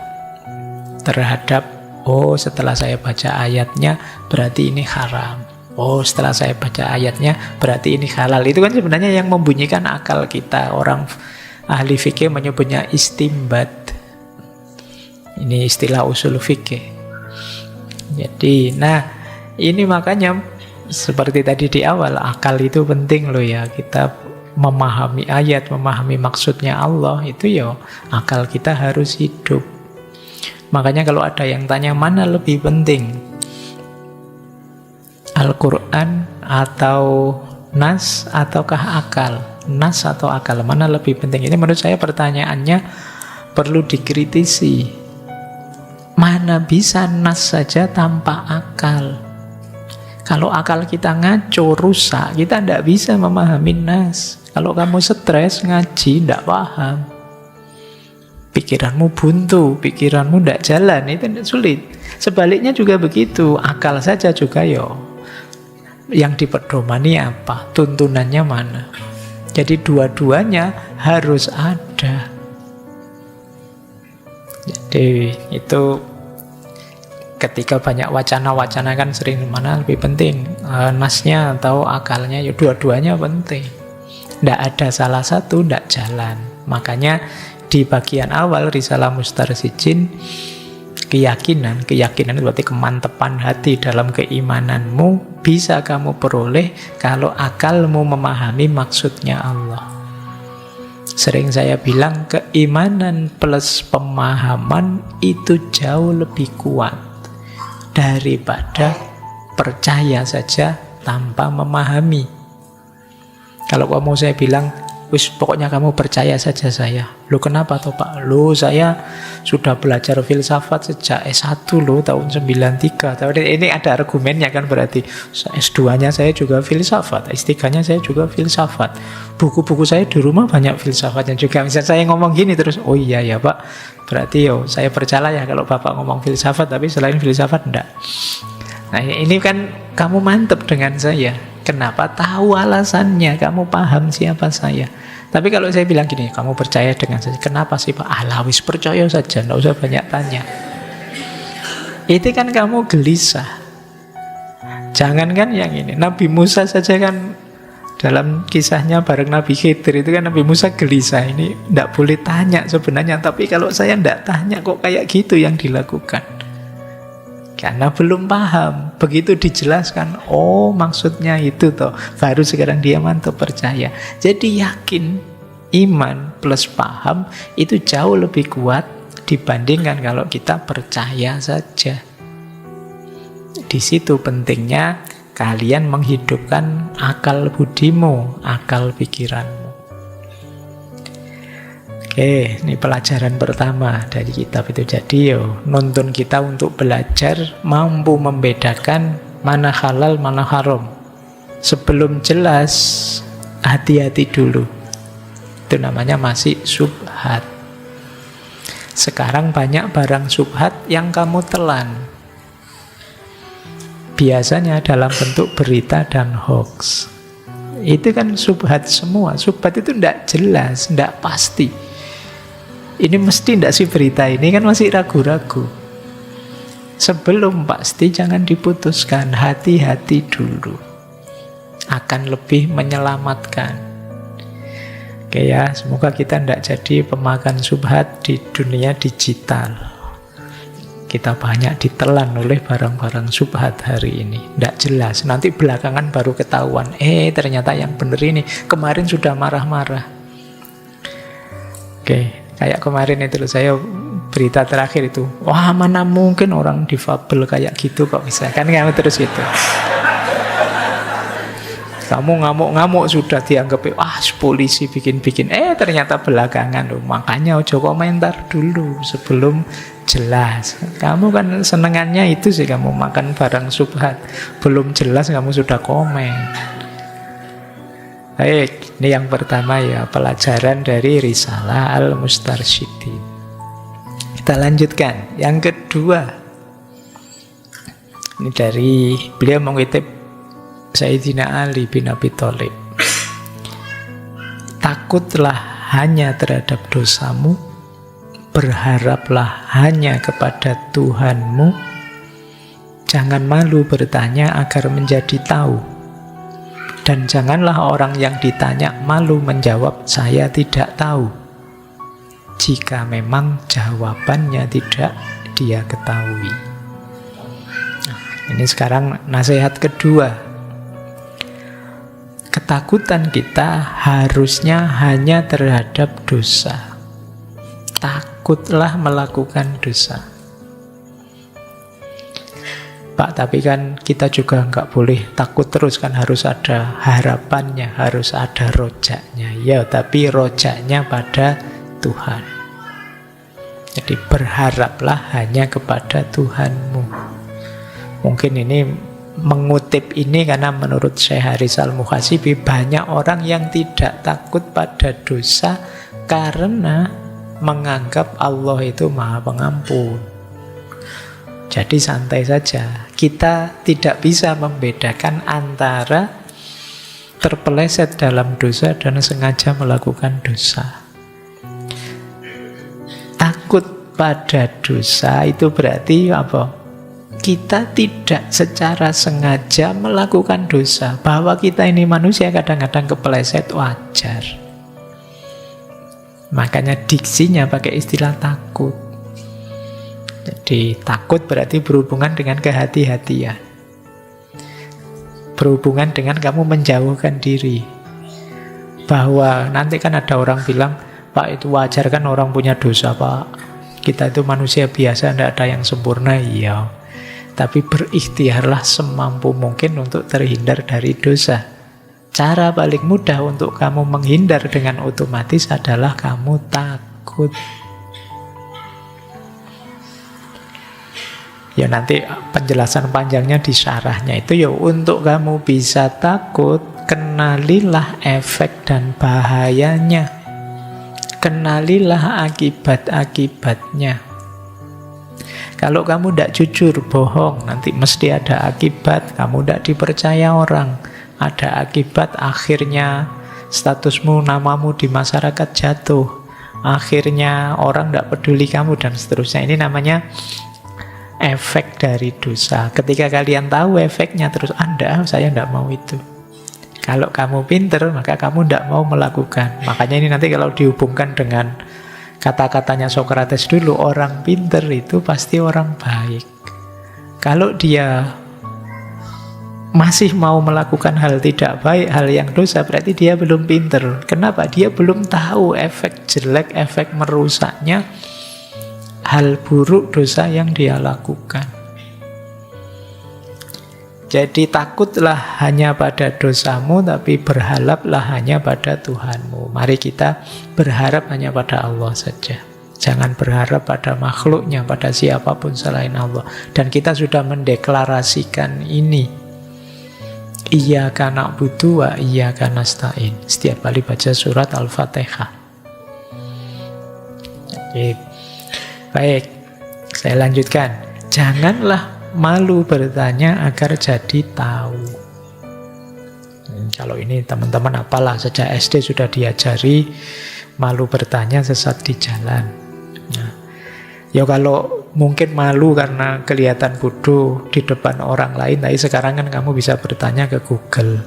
terhadap, oh setelah saya baca ayatnya berarti ini haram, oh setelah saya baca ayatnya berarti ini halal. Itu kan sebenarnya yang membunyikan akal kita. Orang ahli fikih menyebutnya istimbat. Ini istilah usul fikih. Jadi ini makanya seperti tadi di awal, akal itu penting loh ya. Kita memahami ayat, memahami maksudnya Allah, itu ya akal kita harus hidup. Makanya kalau ada yang tanya mana lebih penting, Al-Quran atau Nas ataukah akal? Nas atau akal, mana lebih penting? Ini menurut saya pertanyaannya perlu dikritisi. Mana bisa Nas saja tanpa akal? Kalau akal kita ngaco, rusak, kita tidak bisa memahami Nas. Kalau kamu stres, ngaji, tidak paham. Pikiranmu buntu, pikiranmu tidak jalan, itu tidak sulit. Sebaliknya juga begitu, akal saja juga yang dipedomani apa, tuntunannya mana. Jadi dua-duanya harus ada. Jadi itu ketika banyak wacana-wacana kan sering mana lebih penting, nasnya atau akalnya, ya dua-duanya penting. Tidak ada salah satu, tidak jalan. Makanya di bagian awal Risalah Mustarsyidin, keyakinan berarti kemantapan hati dalam keimananmu bisa kamu peroleh kalau akalmu memahami maksudnya Allah. Sering saya bilang keimanan plus pemahaman itu jauh lebih kuat daripada percaya saja tanpa memahami. Kalau kamu saya bilang, wis pokoknya kamu percaya saja saya. Loh kenapa toh Pak? Loh saya sudah belajar filsafat sejak S1 loh tahun 93. Ini ada argumennya kan, berarti S2-nya saya juga filsafat, S3-nya saya juga filsafat. Buku-buku saya di rumah banyak filsafatnya juga. Misalnya saya ngomong gini terus, oh iya ya Pak, berarti saya percaya ya kalau Bapak ngomong filsafat, tapi selain filsafat enggak. Nah ini kan kamu mantep dengan saya. Kenapa? Tahu alasannya, kamu paham siapa saya. Tapi kalau saya bilang gini, kamu percaya dengan saya, kenapa sih Pak? Wis percaya saja, enggak usah banyak tanya. Itu kan kamu gelisah. Jangan kan yang ini, Nabi Musa saja kan Dalam kisahnya bareng Nabi Khidir itu kan Nabi Musa gelisah, ini tidak boleh tanya sebenarnya, tapi kalau saya tidak tanya kok kayak gitu yang dilakukan. Karena belum paham. Begitu dijelaskan, oh maksudnya itu toh, baru sekarang dia mantap percaya. Jadi yakin, iman plus paham itu jauh lebih kuat dibandingkan kalau kita percaya saja. Di situ pentingnya kalian menghidupkan akal budimu, akal pikiranmu. Oke, ini pelajaran pertama dari kitab itu. Jadi nuntun kita untuk belajar mampu membedakan mana halal, mana haram. Sebelum jelas, hati-hati dulu. Itu namanya masih syubhat. Sekarang banyak barang syubhat yang kamu telan. Biasanya dalam bentuk berita dan hoax. Itu kan syubhat semua. Syubhat itu tidak jelas, tidak pasti. Ini mesti tidak sih berita ini, kan masih ragu-ragu. Sebelum pasti jangan diputuskan, hati-hati dulu. Akan lebih menyelamatkan. Oke ya, semoga kita tidak jadi pemakan syubhat di dunia digital. Kita banyak ditelan oleh barang-barang syubhat hari ini. Tidak jelas, nanti belakangan baru ketahuan. Ternyata yang benar ini, kemarin sudah marah-marah. Oke, kayak kemarin itu loh, saya berita terakhir itu, wah mana mungkin orang difabel kayak gitu kok bisa. Kan kamu terus gitu. Kamu ngamuk-ngamuk sudah dianggap, polisi bikin-bikin. Ternyata belakangan loh. Makanya ojo komentar dulu sebelum jelas. Kamu kan senengannya itu sih, kamu makan barang syubhat. Belum jelas kamu sudah komen. Baik, ini yang pertama ya, pelajaran dari Risalah Al-Mustarsyidin. Kita lanjutkan. Yang kedua, ini dari beliau mengutip Sayyidina Ali bin Abi Thalib. Takutlah hanya terhadap dosamu, berharaplah hanya kepada Tuhanmu, jangan malu bertanya agar menjadi tahu, dan janganlah orang yang ditanya malu menjawab saya tidak tahu, jika memang jawabannya tidak dia ketahui. Nah, ini sekarang nasihat kedua. Ketakutan kita harusnya hanya terhadap dosa. Takutlah melakukan dosa. Pak, tapi kan kita juga nggak boleh takut terus, kan harus ada harapannya, harus ada rojaknya. Ya, tapi rojaknya pada Tuhan. Jadi berharaplah hanya kepada Tuhanmu. Mungkin ini mengutip ini karena menurut Syekh Haris Al-Muhasibi banyak orang yang tidak takut pada dosa karena menganggap Allah itu Maha Pengampun. Jadi santai saja. Kita tidak bisa membedakan antara terpeleset dalam dosa dan sengaja melakukan dosa. Takut pada dosa itu berarti apa? Kita tidak secara sengaja melakukan dosa. Bahwa kita ini manusia kadang-kadang kepeleset, wajar. Makanya diksinya pakai istilah takut. Jadi takut berarti berhubungan dengan kehati-hatian. Berhubungan dengan kamu menjauhkan diri. Bahwa nanti kan ada orang bilang, Pak itu wajar kan orang punya dosa Pak. Kita itu manusia biasa, tidak ada yang sempurna. Iya. Tapi berikhtiarlah semampu mungkin untuk terhindar dari dosa. Cara paling mudah untuk kamu menghindar dengan otomatis adalah kamu takut. Ya nanti penjelasan panjangnya di syarahnya itu ya, untuk kamu bisa takut, kenalilah efek dan bahayanya. Kenalilah akibat-akibatnya. Kalau kamu tidak jujur, bohong, nanti mesti ada akibat. Kamu tidak dipercaya orang. Ada akibat, akhirnya statusmu, namamu di masyarakat jatuh. Akhirnya orang tidak peduli kamu dan seterusnya. Ini namanya efek dari dosa. Ketika kalian tahu efeknya terus, saya tidak mau itu. Kalau kamu pinter, maka kamu tidak mau melakukan. Makanya ini nanti kalau dihubungkan dengan kata-katanya Socrates dulu, orang pinter itu pasti orang baik. Kalau dia masih mau melakukan hal tidak baik, hal yang dosa, berarti dia belum pinter. Kenapa? Dia belum tahu efek jelek, efek merusaknya hal buruk dosa yang dia lakukan. Jadi takutlah hanya pada dosamu, tapi berharaplah hanya pada Tuhanmu. Mari kita berharap hanya pada Allah saja. Jangan berharap pada makhluknya, pada siapapun selain Allah. Dan kita sudah mendeklarasikan ini. Iyyaka na'budu wa iyyaka nasta'in. Setiap kali baca surat Al-Fatihah. Baik, saya lanjutkan. Janganlah malu bertanya agar jadi tahu. Kalau ini teman-teman apalah, sejak SD sudah diajari malu bertanya sesat di jalan. Nah, ya kalau mungkin malu karena kelihatan bodoh di depan orang lain, tapi sekarang kan kamu bisa bertanya ke Google,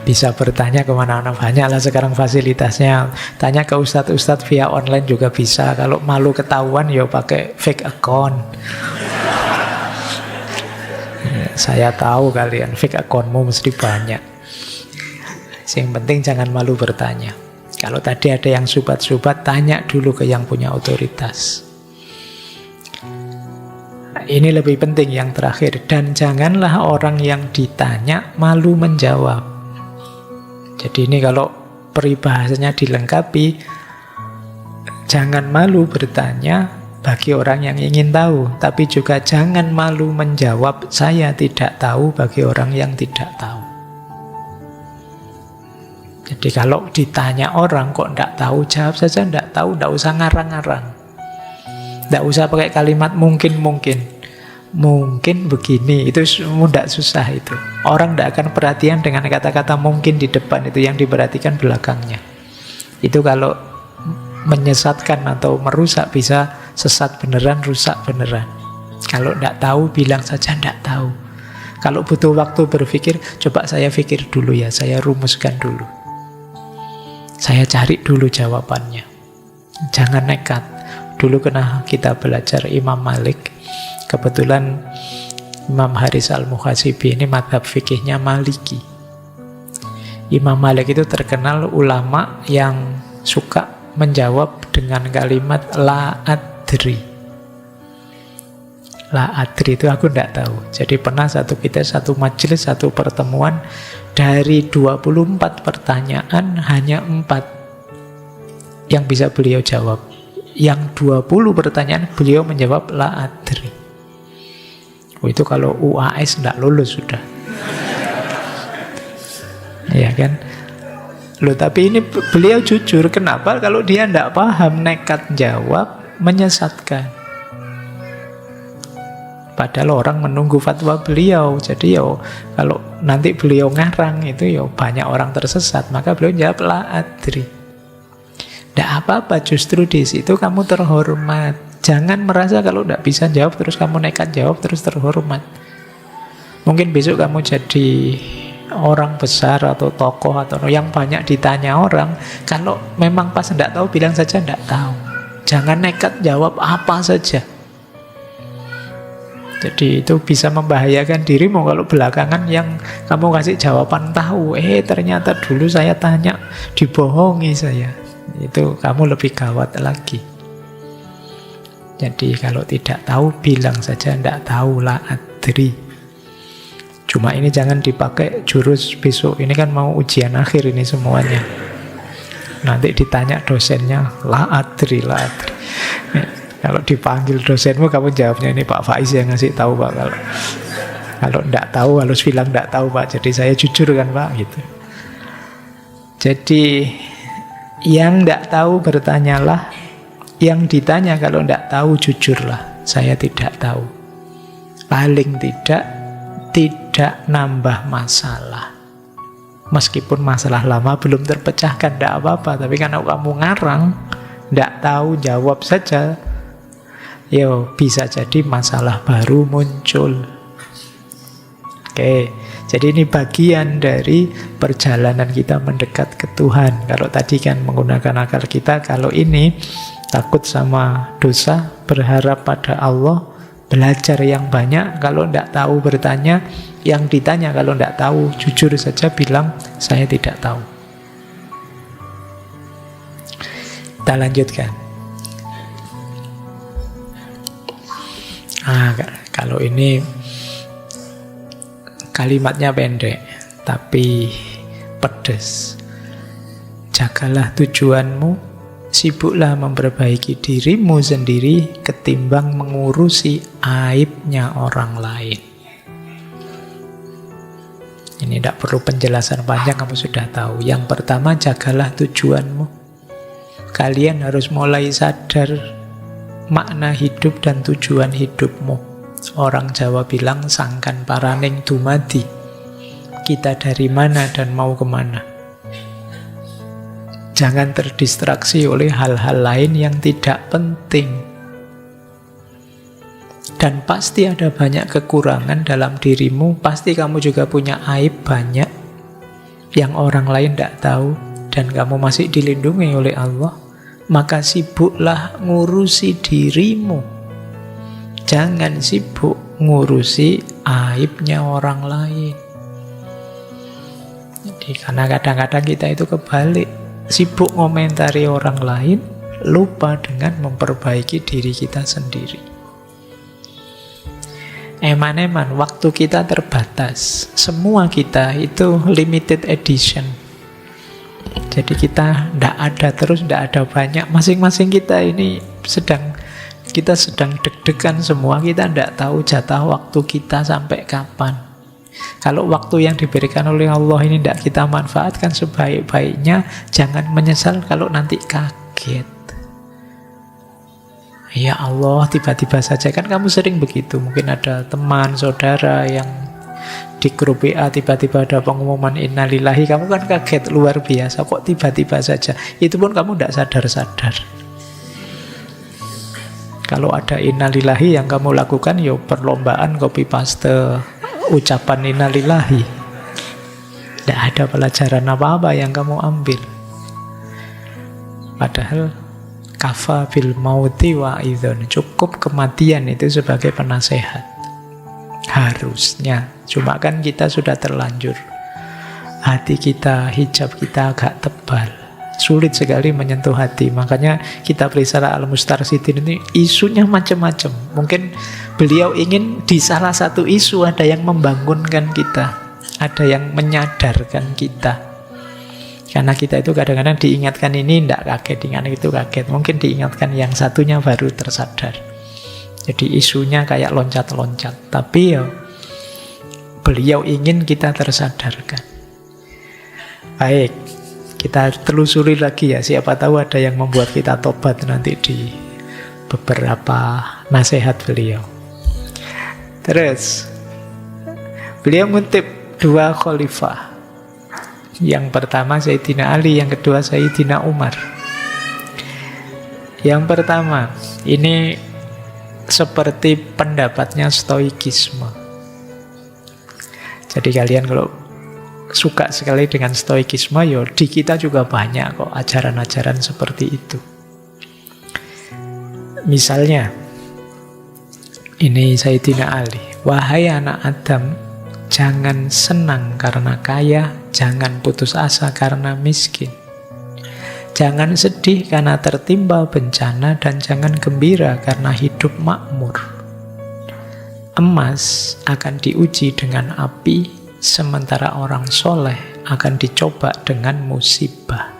bisa bertanya kemana-mana, banyak lah sekarang fasilitasnya. Tanya ke ustadz-ustadz via online juga bisa. Kalau malu ketahuan ya pakai fake account. Saya tahu kalian fake accountmu mesti banyak. Yang penting jangan malu bertanya. Kalau tadi ada yang subat-subat, tanya dulu ke yang punya otoritas. Ini lebih penting yang terakhir. Dan janganlah orang yang ditanya malu menjawab. Jadi ini kalau peribahasanya dilengkapi, jangan malu bertanya bagi orang yang ingin tahu, tapi juga jangan malu menjawab saya tidak tahu bagi orang yang tidak tahu. Jadi kalau ditanya orang kok tidak tahu, jawab saja tidak tahu, tidak usah ngarang-ngarang. Tidak usah pakai kalimat mungkin begini, itu tidak susah itu. Orang tidak akan perhatian dengan kata-kata mungkin di depan, itu yang diperhatikan belakangnya. Itu kalau menyesatkan atau merusak, bisa sesat beneran, rusak beneran. Kalau tidak tahu, bilang saja tidak tahu. Kalau butuh waktu berpikir, coba saya pikir dulu ya, saya rumuskan dulu, saya cari dulu jawabannya. Jangan nekat. Dulu kena kita belajar Imam Malik. Kebetulan Imam Haris Al-Muhasibi ini madhab fikihnya Maliki. Imam Malik itu terkenal ulama yang suka menjawab dengan kalimat la adri. La adri itu aku tidak tahu. Jadi pernah satu majelis, satu pertemuan, dari 24 pertanyaan hanya 4 yang bisa beliau jawab. Yang 20 pertanyaan beliau menjawab la adri. Itu kalau UAS tidak lulus sudah. Ya kan? Loh, tapi ini beliau jujur. Kenapa? Kalau dia tidak paham, nekat jawab, menyesatkan. Padahal orang menunggu fatwa beliau. Jadi kalau nanti beliau ngarang itu banyak orang tersesat. Maka beliau jawab la adri. Tidak apa-apa, justru di situ kamu terhormat. Jangan merasa kalau tidak bisa jawab terus kamu nekat jawab terus terhormat. Mungkin besok kamu jadi orang besar atau tokoh atau yang banyak ditanya orang. Kalau memang pas tidak tahu, bilang saja tidak tahu. Jangan nekat jawab apa saja. Jadi itu bisa membahayakan dirimu kalau belakangan yang kamu kasih jawaban tahu, ternyata dulu saya tanya dibohongi saya. Itu kamu lebih gawat lagi. Jadi kalau tidak tahu, bilang saja tidak tahu, la adri. Cuma ini jangan dipakai jurus besok. Ini kan mau ujian akhir ini semuanya. Nanti ditanya dosennya, la adri, la adri. Kalau dipanggil dosenmu, kamu jawabnya ini Pak Faiz yang ngasih tahu Pak. Kalau tidak tahu harus bilang tidak tahu Pak. Jadi saya jujur kan Pak gitu. Jadi yang tidak tahu bertanyalah, yang ditanya kalau tidak tahu jujurlah, saya tidak tahu. Paling tidak nambah masalah. Meskipun masalah lama belum terpecahkan, tidak apa-apa. Tapi karena kamu ngarang, tidak tahu, jawab saja, bisa jadi masalah baru muncul. Oke, Jadi ini bagian dari perjalanan kita mendekat ke Tuhan. Kalau tadi kan menggunakan akal kita, kalau ini takut sama dosa, berharap pada Allah, belajar yang banyak. Kalau tidak tahu bertanya, yang ditanya kalau tidak tahu jujur saja bilang saya tidak tahu. Kita lanjutkan. Kalau ini kalimatnya pendek tapi pedas. Jagalah tujuanmu, sibuklah memperbaiki dirimu sendiri ketimbang mengurusi aibnya orang lain. Ini tidak perlu penjelasan panjang, kamu sudah tahu. Yang pertama, jagalah tujuanmu. Kalian harus mulai sadar makna hidup dan tujuan hidupmu. Orang Jawa bilang sangkan paraning dumadi. Kita dari mana dan mau kemana. Jangan terdistraksi oleh hal-hal lain yang tidak penting. Dan pasti ada banyak kekurangan dalam dirimu. Pasti kamu juga punya aib banyak yang orang lain tidak tahu. Dan kamu masih dilindungi oleh Allah. Maka sibuklah ngurusi dirimu. Jangan sibuk ngurusi aibnya orang lain. Jadi karena kadang-kadang kita itu kebalik. Sibuk ngomentari orang lain, lupa dengan memperbaiki diri kita sendiri. Eman-eman, waktu kita terbatas. Semua kita itu limited edition. Jadi kita tidak ada terus, tidak ada banyak. Masing-masing kita ini kita sedang deg-degan semua. Kita tidak tahu jatah waktu kita sampai kapan. Kalau waktu yang diberikan oleh Allah ini tidak kita manfaatkan sebaik-baiknya, jangan menyesal kalau nanti kaget. Ya Allah, tiba-tiba saja. Kan kamu sering begitu. Mungkin ada teman, saudara yang di grup WA tiba-tiba ada pengumuman innalillahi. Kamu kan kaget luar biasa. Kok tiba-tiba saja? Itu pun kamu tidak sadar-sadar. Kalau ada innalillahi yang kamu lakukan, ya perlombaan copy paste ucapan innalillahi. Tidak ada pelajaran apa-apa yang kamu ambil. Padahal kafa bil mauti wa idzon. Cukup kematian itu sebagai penasehat. Harusnya. Cuma kan kita sudah terlanjur. Hati kita, hijab kita agak tebal. Sulit sekali menyentuh hati. Makanya kitab Risalah Al-Mustarsyidin ini isunya macam-macam. Mungkin beliau ingin di salah satu isu ada yang membangunkan kita. Ada yang menyadarkan kita. Karena kita itu kadang-kadang diingatkan ini tidak kaget, diingatkan itu kaget. Mungkin diingatkan yang satunya baru tersadar. Jadi isunya kayak loncat-loncat. Tapi ya beliau ingin kita tersadarkan. Baik, kita telusuri lagi ya. Siapa tahu ada yang membuat kita tobat nanti di beberapa nasihat beliau. Terus beliau ngutip dua khalifah. Yang pertama Sayyidina Ali, yang kedua Sayyidina Umar. Yang pertama, ini seperti pendapatnya stoikisme. Jadi kalian kalau suka sekali dengan stoikisme, ya di kita juga banyak kok ajaran-ajaran seperti itu. Misalnya, ini Sayyidina Ali. Wahai anak Adam, jangan senang karena kaya, jangan putus asa karena miskin. Jangan sedih karena tertimpa bencana, dan jangan gembira karena hidup makmur. Emas akan diuji dengan api, sementara orang soleh akan dicoba dengan musibah.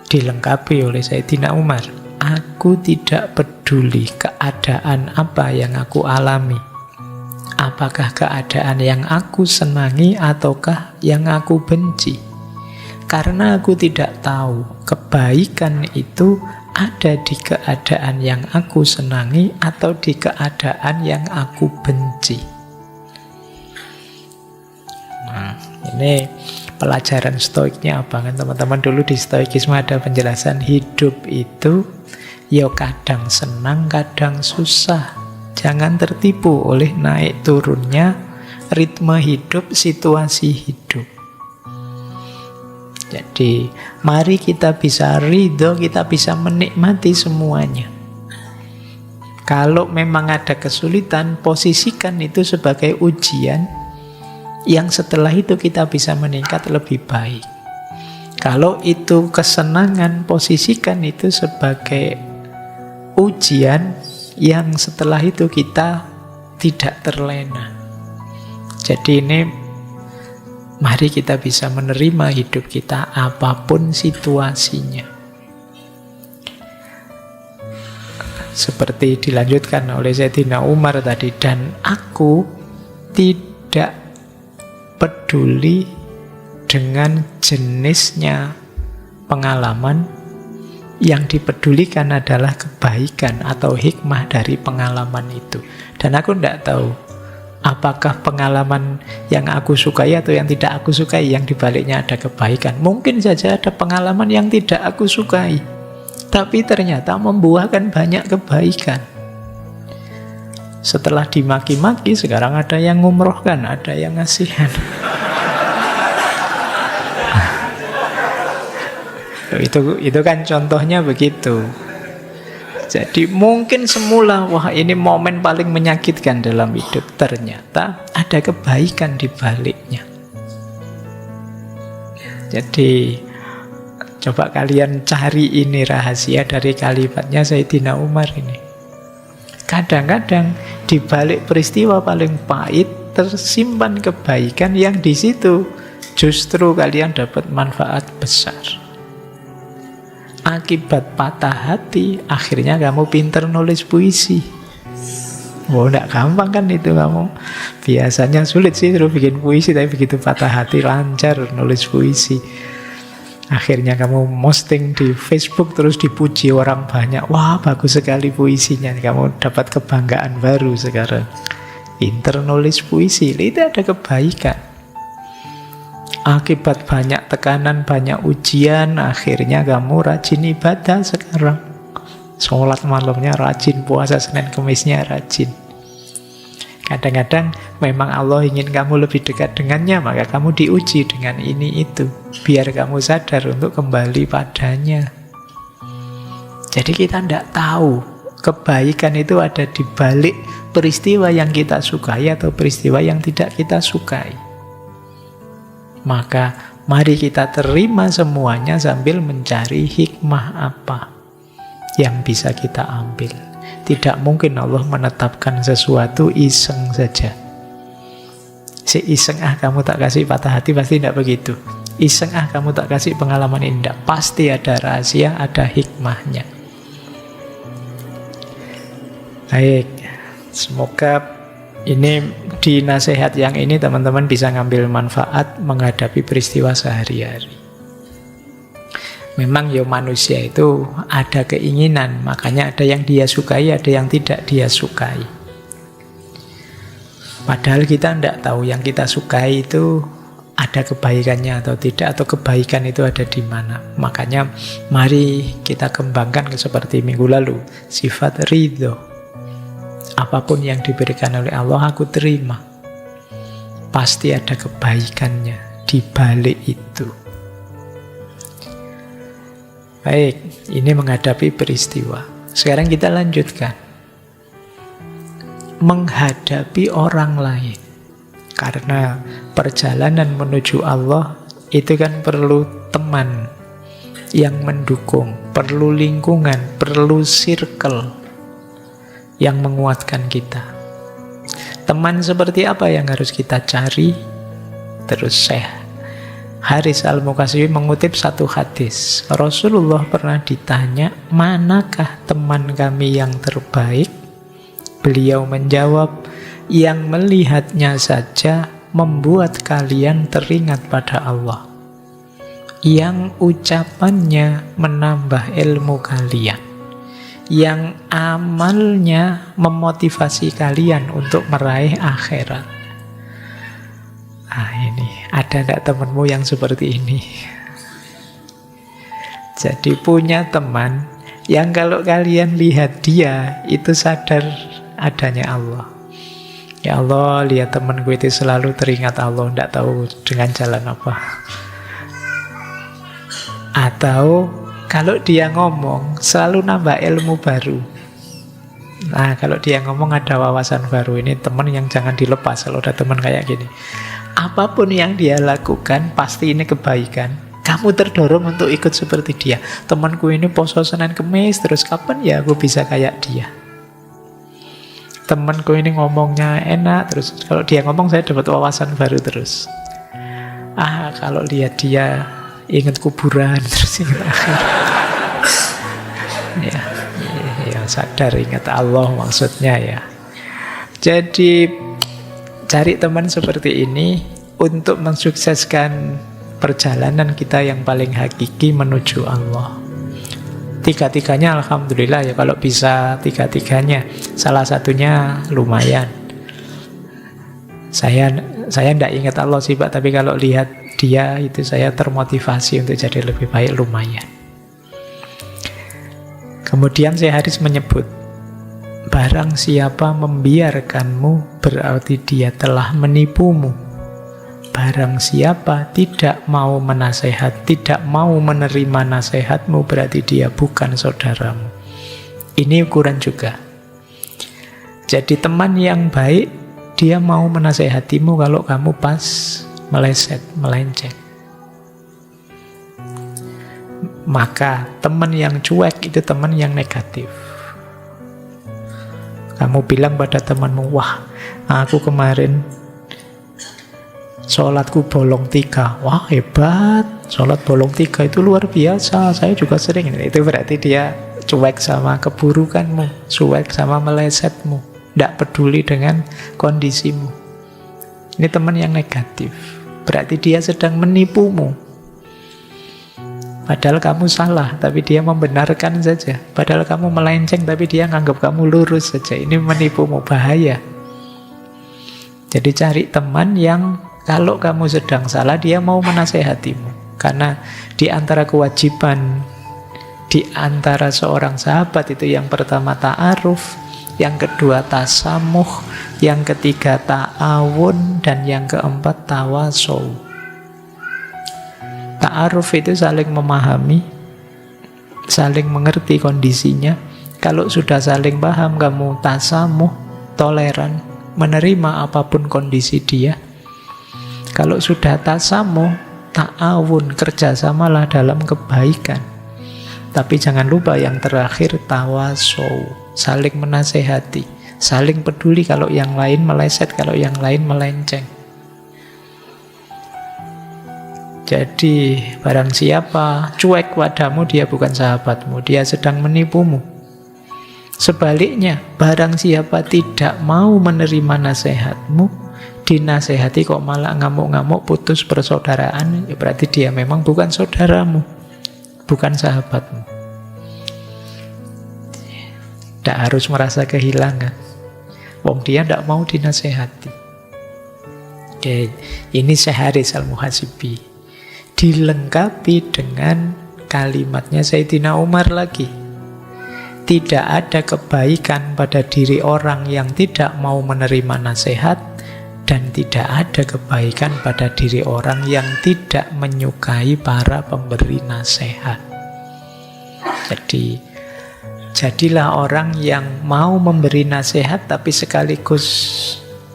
Dilengkapi oleh Sayyidina Umar. Aku tidak peduli keadaan apa yang aku alami. Apakah keadaan yang aku senangi ataukah yang aku benci. Karena aku tidak tahu kebaikan itu ada di keadaan yang aku senangi atau di keadaan yang aku benci. Nah, ini pelajaran stoiknya apa kan teman-teman? Dulu di stoikisme ada penjelasan hidup itu ya kadang senang, kadang susah. Jangan tertipu oleh naik turunnya ritme hidup, situasi hidup. Jadi mari kita bisa ridho, kita bisa menikmati semuanya. Kalau memang ada kesulitan, posisikan itu sebagai ujian yang setelah itu kita bisa meningkat lebih baik. Kalau itu kesenangan, posisikan itu sebagai ujian yang setelah itu kita tidak terlena. Jadi ini, mari kita bisa menerima hidup kita apapun situasinya. Seperti dilanjutkan oleh Sayyidina Umar tadi, dan aku tidak peduli dengan jenisnya pengalaman, yang dipedulikan adalah kebaikan atau hikmah dari pengalaman itu. Dan aku tidak tahu apakah pengalaman yang aku sukai atau yang tidak aku sukai yang dibaliknya ada kebaikan. Mungkin saja ada pengalaman yang tidak aku sukai, tapi ternyata membuahkan banyak kebaikan. Setelah dimaki-maki, sekarang ada yang ngumrohkan, ada yang ngasihan. Itu kan contohnya begitu. Jadi mungkin semula, wah ini momen paling menyakitkan dalam hidup. Ternyata ada kebaikan di baliknya. Jadi coba kalian cari ini rahasia dari kalimatnya Sayyidina Umar ini. Kadang-kadang di balik peristiwa paling pahit tersimpan kebaikan yang di situ justru kalian dapat manfaat besar. Akibat patah hati, akhirnya kamu pinter nulis puisi. Enggak gampang kan itu kamu. Biasanya sulit sih suruh bikin puisi, tapi begitu patah hati lancar nulis puisi. Akhirnya kamu posting di Facebook, terus dipuji orang banyak. Wah, bagus sekali puisinya. Kamu dapat kebanggaan baru sekarang. Pinter nulis puisi, itu ada kebaikan. Akibat banyak tekanan, banyak ujian, akhirnya kamu rajin ibadah sekarang. Sholat malamnya rajin, puasa Senin Kemisnya rajin. Kadang-kadang memang Allah ingin kamu lebih dekat dengannya, maka kamu diuji dengan ini itu, biar kamu sadar untuk kembali padanya. Jadi kita tidak tahu kebaikan itu ada di balik peristiwa yang kita sukai atau peristiwa yang tidak kita sukai. Maka mari kita terima semuanya sambil mencari hikmah apa yang bisa kita ambil. Tidak mungkin Allah menetapkan sesuatu iseng saja. Si iseng, kamu tak kasih patah hati, pasti tidak begitu. Iseng, kamu tak kasih pengalaman indah, pasti ada rahasia, ada hikmahnya. Baik, semoga ini di nasihat yang ini teman-teman bisa ngambil manfaat menghadapi peristiwa sehari-hari. Memang ya manusia itu ada keinginan, makanya ada yang dia sukai, ada yang tidak dia sukai. Padahal kita tidak tahu yang kita sukai itu ada kebaikannya atau tidak, atau kebaikan itu ada di mana. Makanya mari kita kembangkan seperti minggu lalu, sifat ridho. Apapun yang diberikan oleh Allah aku terima. Pasti ada kebaikannya di balik itu. Baik, ini menghadapi peristiwa. Sekarang kita lanjutkan. Menghadapi orang lain. Karena perjalanan menuju Allah itu kan perlu teman yang mendukung, perlu lingkungan, perlu circle yang menguatkan kita. Teman seperti apa yang harus kita cari? Terus Syekh Haris Al-Muqasyimi mengutip satu hadis. Rasulullah pernah ditanya, manakah teman kami yang terbaik? Beliau menjawab, yang melihatnya saja membuat kalian teringat pada Allah, yang ucapannya menambah ilmu kalian, yang amalnya memotivasi kalian untuk meraih akhirat. Ini ada tidak temanmu yang seperti ini? Jadi punya teman yang kalau kalian lihat dia itu sadar adanya Allah. Ya Allah, lihat temanku itu selalu teringat Allah, tidak tahu dengan jalan apa. Atau kalau dia ngomong, selalu nambah ilmu baru. Nah, kalau dia ngomong ada wawasan baru. Ini teman yang jangan dilepas kalau ada teman kayak gini. Apapun yang dia lakukan, pasti ini kebaikan. Kamu terdorong untuk ikut seperti dia. Temanku ini poso Senin Kemis, terus kapan ya aku bisa kayak dia? Temanku ini ngomongnya enak, terus kalau dia ngomong saya dapat wawasan baru terus. Kalau lihat dia ingat kuburan, terus ingat akhir. Ya, sadar ingat Allah maksudnya ya. Jadi cari teman seperti ini untuk mensukseskan perjalanan kita yang paling hakiki menuju Allah. Tiga-tiganya alhamdulillah ya, kalau bisa tiga-tiganya. Salah satunya lumayan. Saya tidak ingat Allah sih Pak, tapi kalau lihat dia itu saya termotivasi untuk jadi lebih baik, lumayan. Kemudian saya harus menyebut, barang siapa membiarkanmu berarti dia telah menipumu. Barang siapa tidak mau menasehat, tidak mau menerima nasihatmu, berarti dia bukan saudaramu. Ini ukuran juga. Jadi teman yang baik, dia mau menasehatimu kalau kamu pas meleset, melenceng. Maka teman yang cuek itu teman yang negatif. Kamu bilang pada temanmu, wah, aku kemarin sholatku bolong 3. Wah, hebat, sholat bolong 3 itu luar biasa, saya juga sering. Itu berarti dia cuek sama keburukanmu, cuek sama melesetmu, tidak peduli dengan kondisimu. Ini teman yang negatif, berarti dia sedang menipumu. Padahal kamu salah, tapi dia membenarkan saja. Padahal kamu melenceng, tapi dia nganggap kamu lurus saja. Ini menipumu, bahaya. Jadi cari teman yang kalau kamu sedang salah, dia mau menasehatimu. Karena di antara kewajiban, di antara seorang sahabat itu yang pertama ta'aruf, yang kedua tasamuh, yang ketiga ta'awun, dan yang keempat tawasow. Ta'aruf itu saling memahami, saling mengerti kondisinya. Kalau sudah saling paham, kamu tasamuh, toleran, menerima apapun kondisi dia. Kalau sudah tasamuh, ta'awun, kerjasamalah dalam kebaikan. Tapi jangan lupa yang terakhir tawasow, saling menasehati, saling peduli kalau yang lain meleset, kalau yang lain melenceng. Jadi barang siapa cuek padamu, dia bukan sahabatmu, dia sedang menipumu. Sebaliknya, barang siapa tidak mau menerima nasihatmu, dinasehati kok malah ngamuk-ngamuk, putus persaudaraan, ya berarti dia memang bukan saudaramu, bukan sahabatmu. Tidak harus merasa kehilangan, wong dia tidak mau dinasehati. Oke, ini Syahris Al-Muhasibi, dilengkapi dengan kalimatnya Sayyidina Umar lagi. Tidak ada kebaikan pada diri orang yang tidak mau menerima nasihat, dan tidak ada kebaikan pada diri orang yang tidak menyukai para pemberi nasihat. Jadi, jadilah orang yang mau memberi nasihat tapi sekaligus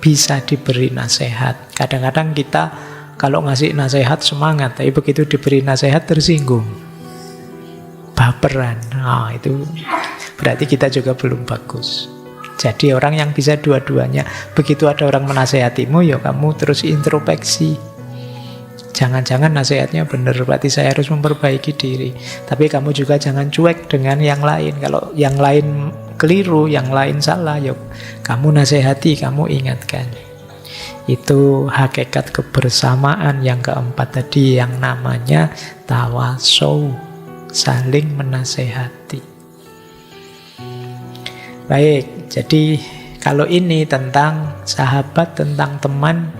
bisa diberi nasihat. Kadang-kadang kita kalau ngasih nasihat semangat, tapi begitu diberi nasihat tersinggung, baperan. Itu berarti kita juga belum bagus. Jadi orang yang bisa dua-duanya, begitu ada orang menasehatimu, ya kamu terus introspeksi. Jangan-jangan nasihatnya benar, berarti saya harus memperbaiki diri. Tapi kamu juga jangan cuek dengan yang lain. Kalau yang lain keliru, yang lain salah, ya kamu nasihati, kamu ingatkan. Itu hakikat kebersamaan yang keempat tadi, yang namanya tawasow, saling menasehati. Baik, jadi kalau ini tentang sahabat, tentang teman,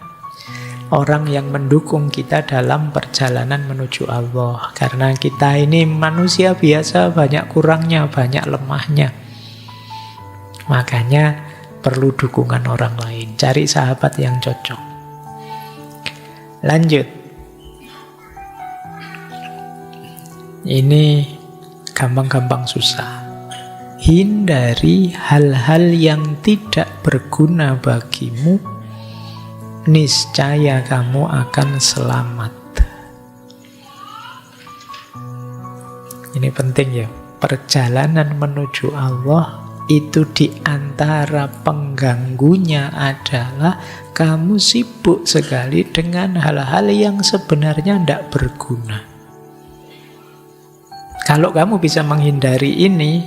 orang yang mendukung kita dalam perjalanan menuju Allah. Karena kita ini manusia biasa, banyak kurangnya, banyak lemahnya. Makanya perlu dukungan orang lain. Cari sahabat yang cocok. Lanjut. Ini gampang-gampang susah. Hindari hal-hal yang tidak berguna bagimu, niscaya kamu akan selamat. Ini penting ya. Perjalanan menuju Allah itu di antara pengganggunya adalah kamu sibuk sekali dengan hal-hal yang sebenarnya tidak berguna. Kalau kamu bisa menghindari ini,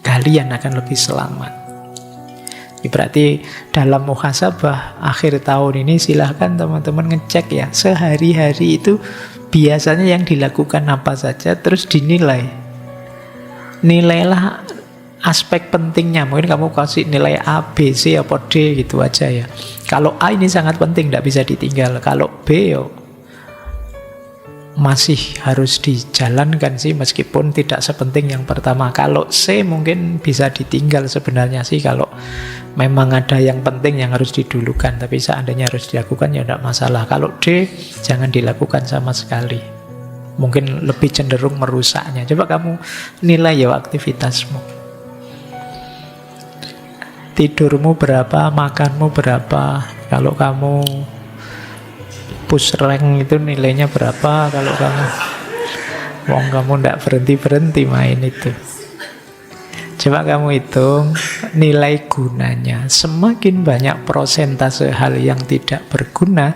kalian akan lebih selamat. Berarti dalam muhasabah akhir tahun ini silahkan teman-teman ngecek ya, sehari-hari itu biasanya yang dilakukan apa saja, terus dinilai. Nilailah aspek pentingnya. Mungkin kamu kasih nilai A, B, C, atau D gitu aja ya. Kalau A ini sangat penting, tidak bisa ditinggal. Kalau B yo masih harus dijalankan sih, meskipun tidak sepenting yang pertama. Kalau C mungkin bisa ditinggal sebenarnya sih, kalau memang ada yang penting yang harus didulukan, tapi seandainya harus dilakukan ya tidak masalah. Kalau D jangan dilakukan sama sekali, mungkin lebih cenderung merusaknya. Coba kamu nilai ya aktivitasmu, tidurmu berapa, makanmu berapa. Kalau kamu push rank itu nilainya berapa, kalau kamu tidak berhenti main itu. Coba kamu hitung nilai gunanya. Semakin banyak persentase hal yang tidak berguna,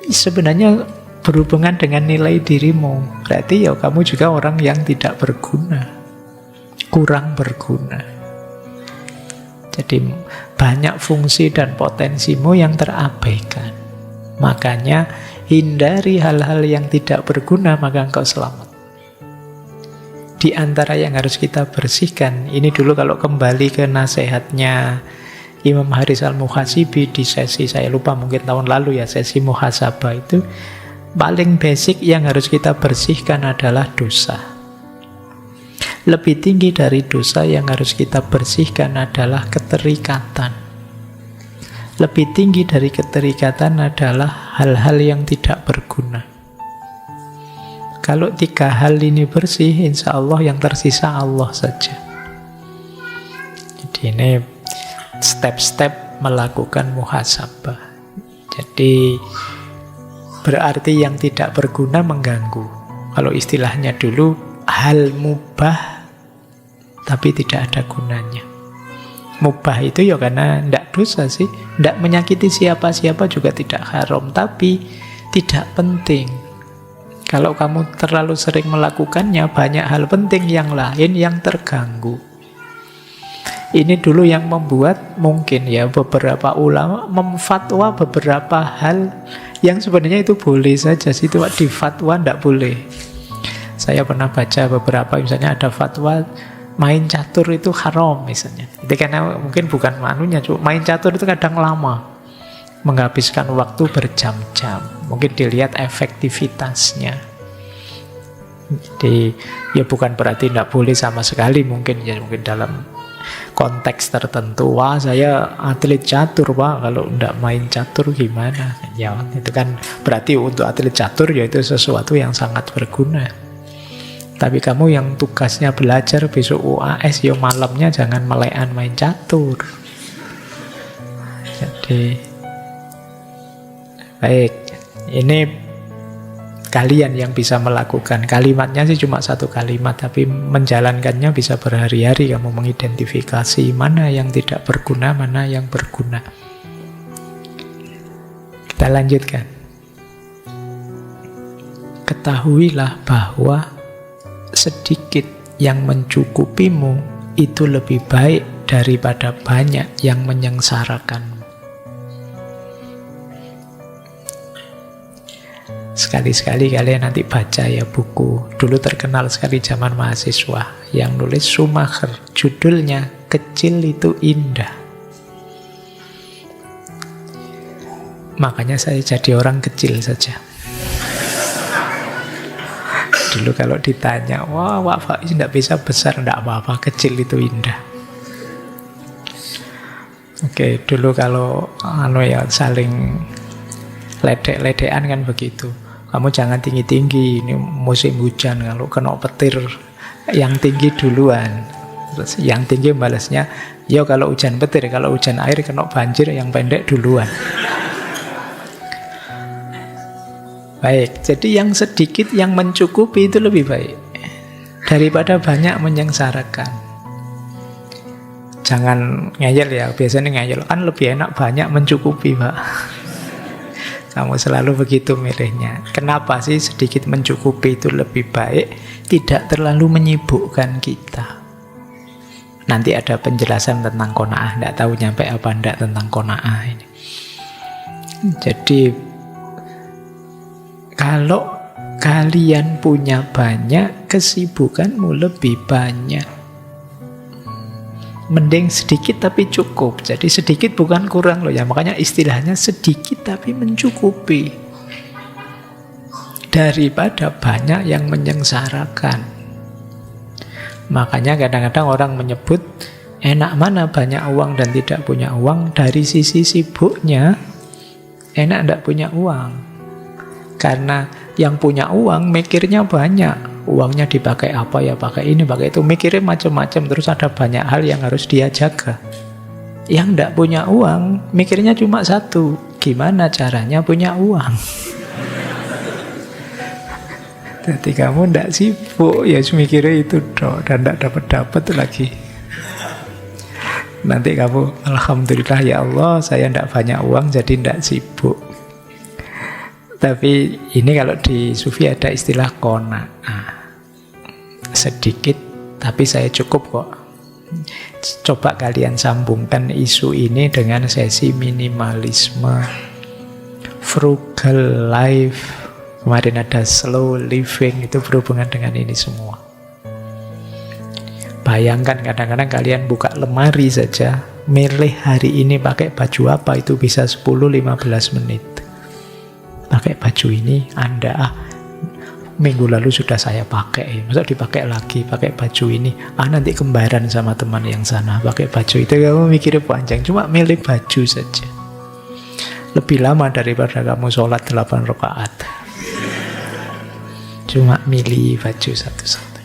sebenarnya berhubungan dengan nilai dirimu. Berarti ya kamu juga orang yang tidak berguna, kurang berguna. Jadi banyak fungsi dan potensimu yang terabaikan. Makanya hindari hal-hal yang tidak berguna, maka engkau selamat. Di antara yang harus kita bersihkan, ini dulu kalau kembali ke nasihatnya Imam Haris Al-Muhasibi di sesi, saya lupa mungkin tahun lalu ya, sesi muhasabah itu, paling basic yang harus kita bersihkan adalah dosa. Lebih tinggi dari dosa yang harus kita bersihkan adalah keterikatan. Lebih tinggi dari keterikatan adalah hal-hal yang tidak berguna. Kalau 3 hal ini bersih, insya Allah yang tersisa Allah saja. Jadi ini step-step melakukan muhasabah. Jadi berarti yang tidak berguna mengganggu. Kalau istilahnya dulu, hal mubah tapi tidak ada gunanya. Mubah itu ya karena tidak dosa sih, tidak menyakiti siapa-siapa juga tidak haram, tapi tidak penting. Kalau kamu terlalu sering melakukannya, banyak hal penting yang lain yang terganggu. Ini dulu yang membuat mungkin ya beberapa ulama memfatwa beberapa hal yang sebenarnya itu boleh saja sih, itu di fatwa tidak boleh. Saya pernah baca beberapa, misalnya ada fatwa main catur itu haram misalnya. Itu karena mungkin bukan manunya, cuma main catur itu kadang lama, menghabiskan waktu berjam-jam. Mungkin dilihat efektivitasnya. Jadi ya bukan berarti tidak boleh sama sekali, mungkin ya mungkin dalam konteks tertentu. Wah, saya atlet catur Pak, kalau tidak main catur gimana? Ya itu kan berarti untuk atlet catur ya itu sesuatu yang sangat berguna. Tapi kamu yang tugasnya belajar besok UAS, ya malamnya jangan melekan main catur. Jadi baik, ini kalian yang bisa melakukan. Kalimatnya sih cuma 1 kalimat, tapi menjalankannya bisa berhari-hari. Kamu mengidentifikasi mana yang tidak berguna, mana yang berguna. Kita lanjutkan. Ketahuilah bahwa sedikit yang mencukupimu itu lebih baik daripada banyak yang menyengsarakanmu. Sekali-sekali kalian nanti baca ya buku. Dulu terkenal sekali zaman mahasiswa, yang nulis Schumacher. Judulnya Kecil Itu Indah. Makanya saya jadi orang kecil saja. Dulu kalau ditanya, wah Pak Faiz tidak bisa besar, tidak apa-apa, kecil itu indah. Oke, dulu kalau saling ledek-ledekan kan begitu. Kamu jangan tinggi-tinggi, ini musim hujan, kalau kena petir yang tinggi duluan. Terus yang tinggi balasnya, ya kalau hujan petir, kalau hujan air kena banjir, yang pendek duluan. Baik, jadi yang sedikit yang mencukupi itu lebih baik daripada banyak menyengsarakan. Jangan ngeyel ya, biasanya ngeyel kan lebih enak banyak mencukupi, Pak. Kamu selalu begitu milihnya. Kenapa sih sedikit mencukupi itu lebih baik? Tidak terlalu menyibukkan kita. Nanti ada penjelasan tentang qanaah, tidak tahu nyampe apa enggak tentang qanaah ini. Jadi kalau kalian punya banyak, kesibukanmu lebih banyak. Mending sedikit tapi cukup. Jadi sedikit bukan kurang loh ya. Makanya istilahnya sedikit tapi mencukupi. Daripada banyak yang menyengsarakan. Makanya kadang-kadang orang menyebut enak mana banyak uang dan tidak punya uang. Dari sisi sibuknya, enak tidak punya uang. Karena yang punya uang mikirnya banyak. Uangnya dipakai apa ya, pakai ini, pakai itu. Mikirnya macam-macam, terus ada banyak hal yang harus dia jaga. Yang tidak punya uang, mikirnya cuma satu. Gimana caranya punya uang? Jadi kamu tidak sibuk, ya mikirnya itu dong. Dan tidak dapat-dapat lagi. Nanti kamu, alhamdulillah ya Allah, saya tidak banyak uang, jadi tidak sibuk. Tapi ini kalau di Sufi ada istilah qanaah. Sedikit tapi saya cukup kok. Coba kalian sambungkan isu ini dengan sesi minimalisme, frugal life. Kemarin ada slow living, itu berhubungan dengan ini semua. Bayangkan kadang-kadang kalian buka lemari saja, milih hari ini pakai baju apa, itu bisa 10-15 menit. Pakai baju ini, Anda minggu lalu sudah saya pakai, masa dipakai lagi, pakai baju ini, nanti kembaran sama teman yang sana, pakai baju itu, kamu mikirnya panjang, cuma milih baju saja. Lebih lama daripada kamu sholat 8 rakaat. Cuma milih baju satu-satu.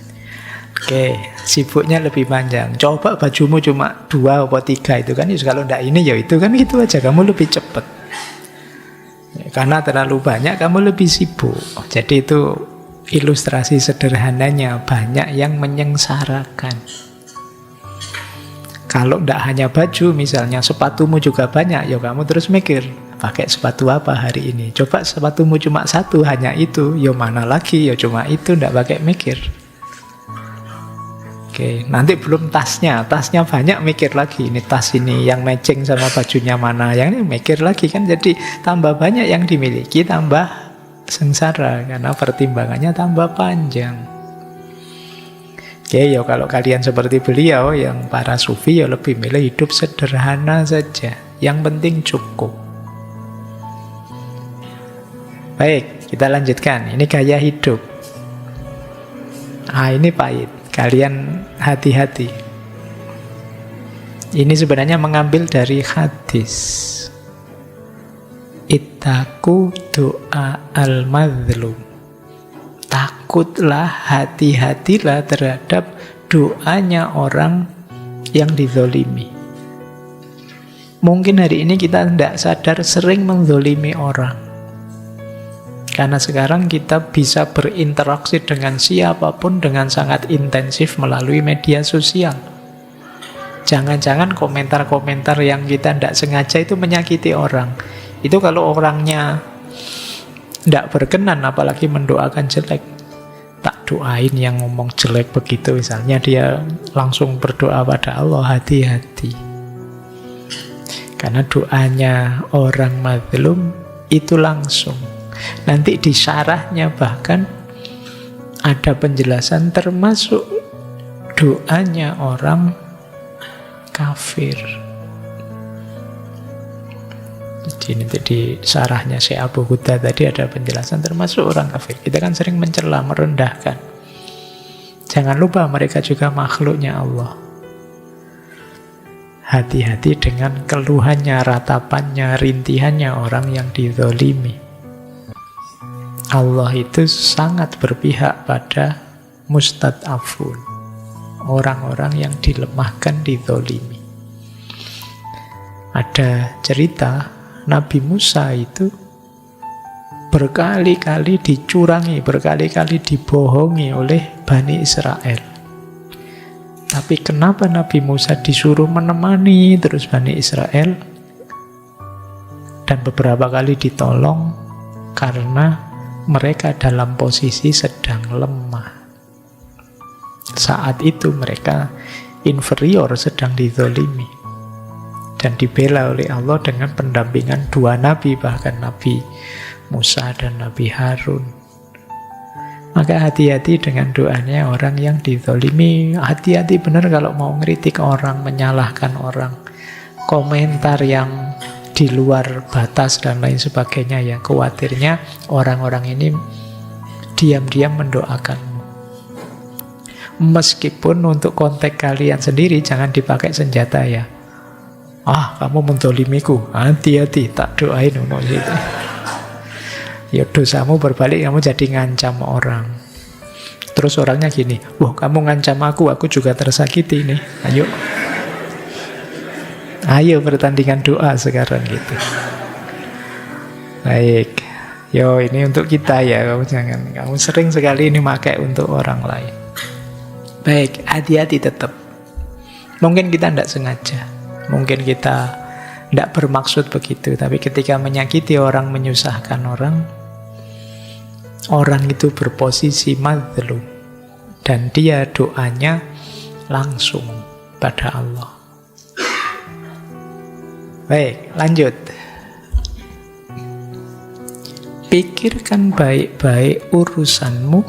Oke, sibuknya lebih panjang. Coba bajumu cuma 2 atau 3 itu kan, kalau enggak ini ya itu kan, gitu aja, kamu lebih cepat. Karena terlalu banyak kamu lebih sibuk. Jadi itu ilustrasi sederhananya, banyak yang menyengsarakan. Kalau tidak hanya baju, misalnya sepatumu juga banyak, ya kamu terus mikir, pakai sepatu apa hari ini. Coba sepatumu cuma satu, hanya itu, ya mana lagi, ya cuma itu, tidak pakai mikir. Oke, nanti belum tasnya banyak, mikir lagi, ini tas ini yang matching sama bajunya mana, yang ini mikir lagi kan, jadi tambah banyak yang dimiliki, tambah sengsara, karena pertimbangannya tambah panjang. Oke, ya kalau kalian seperti beliau, yang para sufi, ya lebih milih hidup sederhana saja, yang penting cukup. Baik, kita lanjutkan, ini gaya hidup. Ini pahit. Kalian hati-hati. Ini sebenarnya mengambil dari hadis. Ittaqu doa al-mazlum. Takutlah, hati-hatilah terhadap doanya orang yang dizolimi. Mungkin hari ini kita tidak sadar sering menzolimi orang. Karena sekarang kita bisa berinteraksi dengan siapapun dengan sangat intensif melalui media sosial. Jangan-jangan komentar-komentar yang kita tidak sengaja itu menyakiti orang. Itu kalau orangnya tidak berkenan, apalagi mendoakan jelek. Tak doain yang ngomong jelek begitu, misalnya dia langsung berdoa pada Allah, hati-hati. Karena doanya orang mazlum itu langsung. Nanti di syarahnya bahkan ada penjelasan termasuk doanya orang kafir. Jadi nanti di syarahnya Syekh Abu Huda tadi ada penjelasan termasuk orang kafir. Kita kan sering mencela, merendahkan. Jangan lupa mereka juga makhluknya Allah. hati-hati dengan keluhannya, ratapannya, rintihannya orang yang dizolimi. Allah itu sangat berpihak pada mustad'afun, orang-orang yang dilemahkan, dizolimi. Ada cerita Nabi Musa itu berkali-kali dicurangi, berkali-kali dibohongi oleh Bani Israel. Tapi kenapa Nabi Musa disuruh menemani terus Bani Israel? Dan beberapa kali ditolong karena mereka dalam posisi sedang lemah. Saat itu mereka inferior, sedang dizolimi. Dan dibela oleh Allah dengan pendampingan dua nabi, bahkan Nabi Musa dan Nabi Harun. Maka hati-hati dengan doanya orang yang dizolimi. Hati-hati benar kalau mau ngeritik orang, menyalahkan orang, komentar yang di luar batas dan lain sebagainya. Ya, khawatirnya orang-orang ini diam-diam mendoakanmu. Meskipun untuk konteks kalian sendiri jangan dipakai senjata ya. Kamu mendolimiku, hati-hati, tak doain untuk itu. Ya dosamu berbalik, kamu jadi ngancam orang. Terus orangnya gini, kamu ngancam aku juga tersakiti nih. Ayo pertandingan doa sekarang gitu. Baik, ini untuk kita ya, kamu sering sekali ini pakai untuk orang lain. Baik, hati-hati tetap. Mungkin kita tidak sengaja, mungkin kita tidak bermaksud begitu, tapi ketika menyakiti orang, menyusahkan orang, orang itu berposisi madzlum dan dia doanya langsung pada Allah. Baik, lanjut. Pikirkan baik-baik urusanmu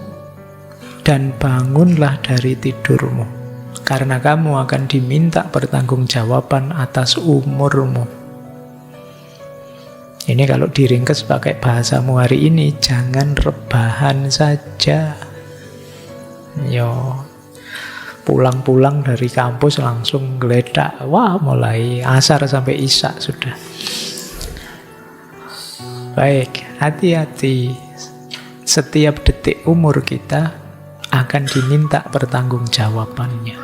dan bangunlah dari tidurmu, karena kamu akan diminta pertanggungjawaban atas umurmu. Ini kalau diringkes pakai bahasamu hari ini, jangan rebahan saja. Pulang-pulang dari kampus langsung geledak. Mulai asar sampai isya sudah. Baik, hati-hati. Setiap detik umur kita akan diminta pertanggungjawabannya.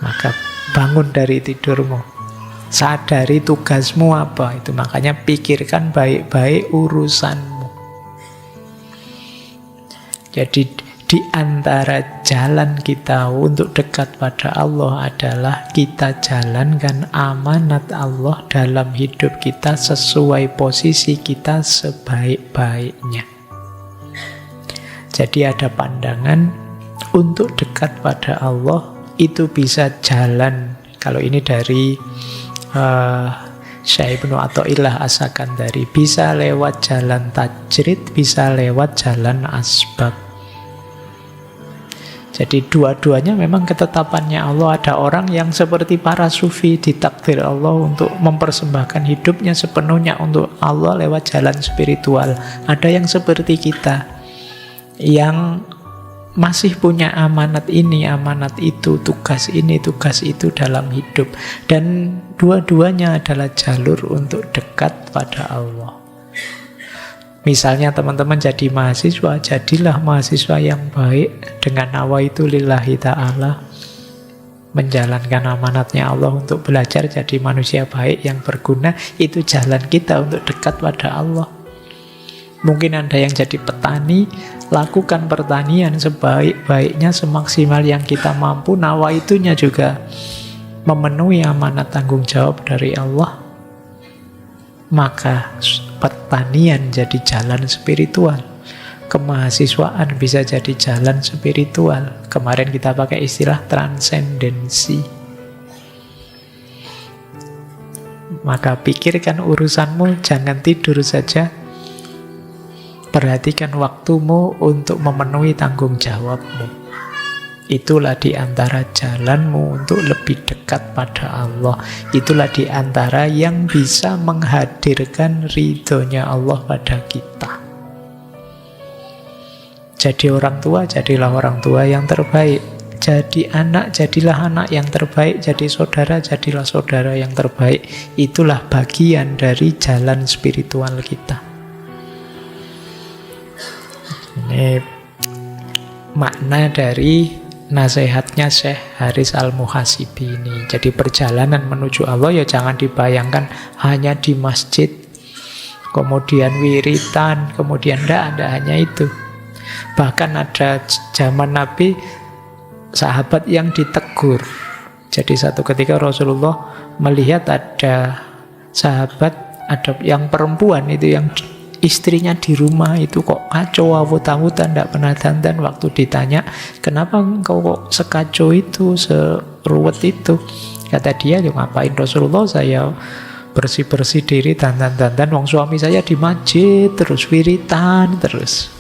Maka bangun dari tidurmu, sadari tugasmu apa itu. Makanya pikirkan baik-baik urusanmu. Jadi di antara jalan kita untuk dekat pada Allah adalah kita jalankan amanat Allah dalam hidup kita sesuai posisi kita sebaik-baiknya. Jadi ada pandangan untuk dekat pada Allah itu bisa jalan. Kalau ini dari Syekh Ibnu Athaillah As-Sakandari, bisa lewat jalan tajrid, bisa lewat jalan asbab. Jadi dua-duanya memang ketetapannya Allah. Ada orang yang seperti para sufi, ditakdir Allah untuk mempersembahkan hidupnya sepenuhnya untuk Allah lewat jalan spiritual. Ada yang seperti kita, yang masih punya amanat ini, amanat itu, tugas ini, tugas itu dalam hidup. Dan dua-duanya adalah jalur untuk dekat pada Allah. Misalnya teman-teman jadi mahasiswa, jadilah mahasiswa yang baik dengan nawaitu lillahi ta'ala, menjalankan amanatnya Allah untuk belajar jadi manusia baik yang berguna. Itu jalan kita untuk dekat pada Allah. Mungkin Anda yang jadi petani, lakukan pertanian sebaik-baiknya, semaksimal yang kita mampu. Nawaitunya juga memenuhi amanat tanggung jawab dari Allah. Maka pertanian jadi jalan spiritual, kemahasiswaan bisa jadi jalan spiritual. Kemarin kita pakai istilah transendensi. Maka pikirkan urusanmu, jangan tidur saja. Perhatikan waktumu untuk memenuhi tanggung jawabmu. Itulah di antara jalanmu untuk lebih dekat pada Allah. Itulah di antara yang bisa menghadirkan ridhonya Allah pada kita. Jadi orang tua, jadilah orang tua yang terbaik. Jadi anak, jadilah anak yang terbaik. Jadi saudara, jadilah saudara yang terbaik. Itulah bagian dari jalan spiritual kita. Ini makna dari nasihatnya Syekh Haris Al-Muhasibi ini. Jadi perjalanan menuju Allah ya jangan dibayangkan hanya di masjid, kemudian wiritan, kemudian tidak hanya itu. Bahkan ada zaman Nabi sahabat yang ditegur. Jadi satu ketika Rasulullah melihat ada sahabat, ada yang perempuan itu yang istrinya di rumah itu kok kacau, awut-awutan, tidak pernah dandan. Waktu ditanya, kenapa engkau kok sekacau itu, seruwet itu? Kata dia, ngapain Rasulullah, saya bersih-bersih diri, dandan-dandan, wong suami saya di masjid, terus wiritan, terus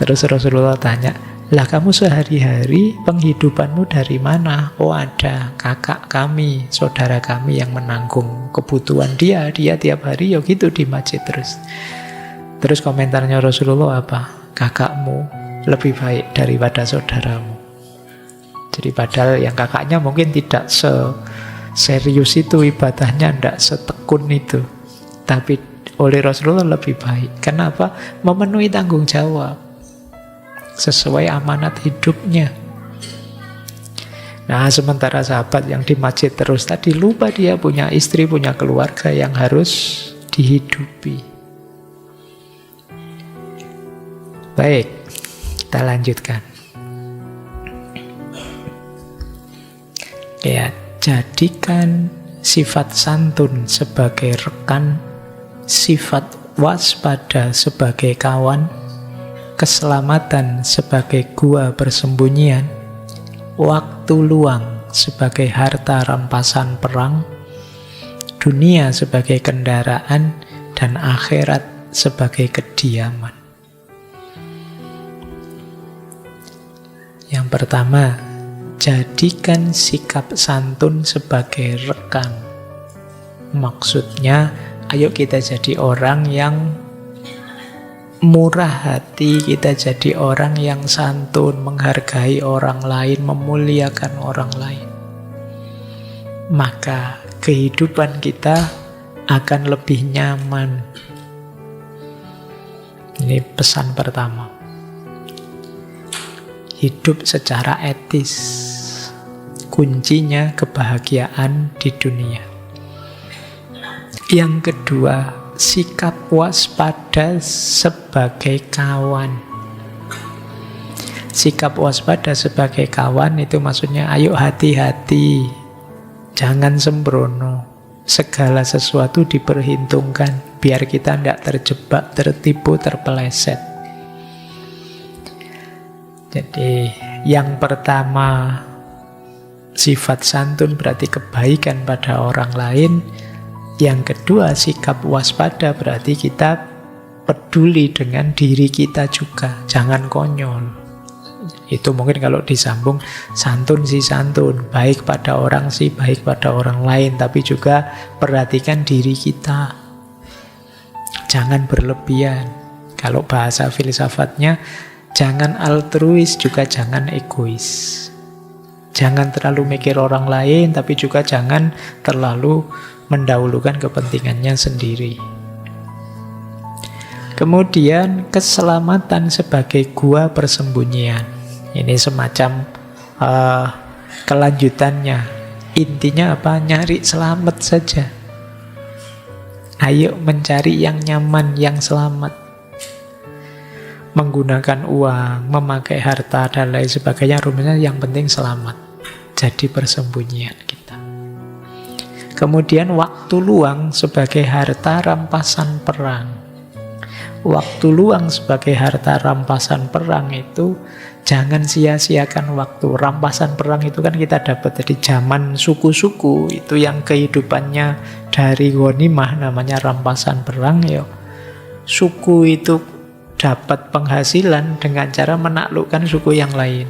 Rasulullah tanya, lah kamu sehari-hari penghidupanmu dari mana? Oh ada kakak kami, saudara kami yang menanggung kebutuhan dia tiap hari ya gitu di masjid terus. Terus komentarnya Rasulullah apa? Kakakmu lebih baik daripada saudaramu. Jadi padahal yang kakaknya mungkin tidak serius itu ibadahnya, tidak setekun itu. Tapi oleh Rasulullah lebih baik. Kenapa? Memenuhi tanggung jawab sesuai amanat hidupnya. Nah, sementara sahabat yang di masjid terus tadi lupa dia punya istri, punya keluarga yang harus dihidupi. Baik, kita lanjutkan. Ya, jadikan sifat santun sebagai rekan, sifat waspada sebagai kawan, keselamatan sebagai gua persembunyian, waktu luang sebagai harta rampasan perang, dunia sebagai kendaraan, dan akhirat sebagai kediaman. Yang pertama, jadikan sikap santun sebagai rekan. Maksudnya, ayo kita jadi orang yang murah hati, kita jadi orang yang santun, menghargai orang lain, memuliakan orang lain. Maka kehidupan kita akan lebih nyaman. Ini pesan pertama. Hidup secara etis, kuncinya kebahagiaan di dunia. Yang kedua, sikap waspada sebagai kawan. Sikap waspada sebagai kawan itu maksudnya ayo hati-hati, jangan sembrono. Segala sesuatu diperhitungkan biar kita tidak terjebak, tertipu, terpeleset. Jadi yang pertama, sifat santun berarti kebaikan pada orang lain. Yang kedua, sikap waspada berarti kita peduli dengan diri kita juga. Jangan konyol. Itu mungkin kalau disambung, santun sih santun. Baik pada orang sih, baik pada orang lain. Tapi juga perhatikan diri kita. Jangan berlebihan. Kalau bahasa filsafatnya, jangan altruis, juga jangan egois. Jangan terlalu mikir orang lain, tapi juga jangan terlalu mendahulukan kepentingannya sendiri. Kemudian keselamatan sebagai gua persembunyian. Ini semacam kelanjutannya. Intinya apa? Nyari selamat saja. Ayo mencari yang nyaman, yang selamat. Menggunakan uang, memakai harta, dan lain sebagainya. Rumusnya yang penting selamat. Jadi persembunyian kita. Kemudian waktu luang sebagai harta rampasan perang. Waktu luang sebagai harta rampasan perang itu jangan sia-siakan waktu. Rampasan perang itu kan kita dapat dari zaman suku-suku. Itu yang kehidupannya dari ghanimah namanya rampasan perang. Ya. Suku itu dapat penghasilan dengan cara menaklukkan suku yang lain.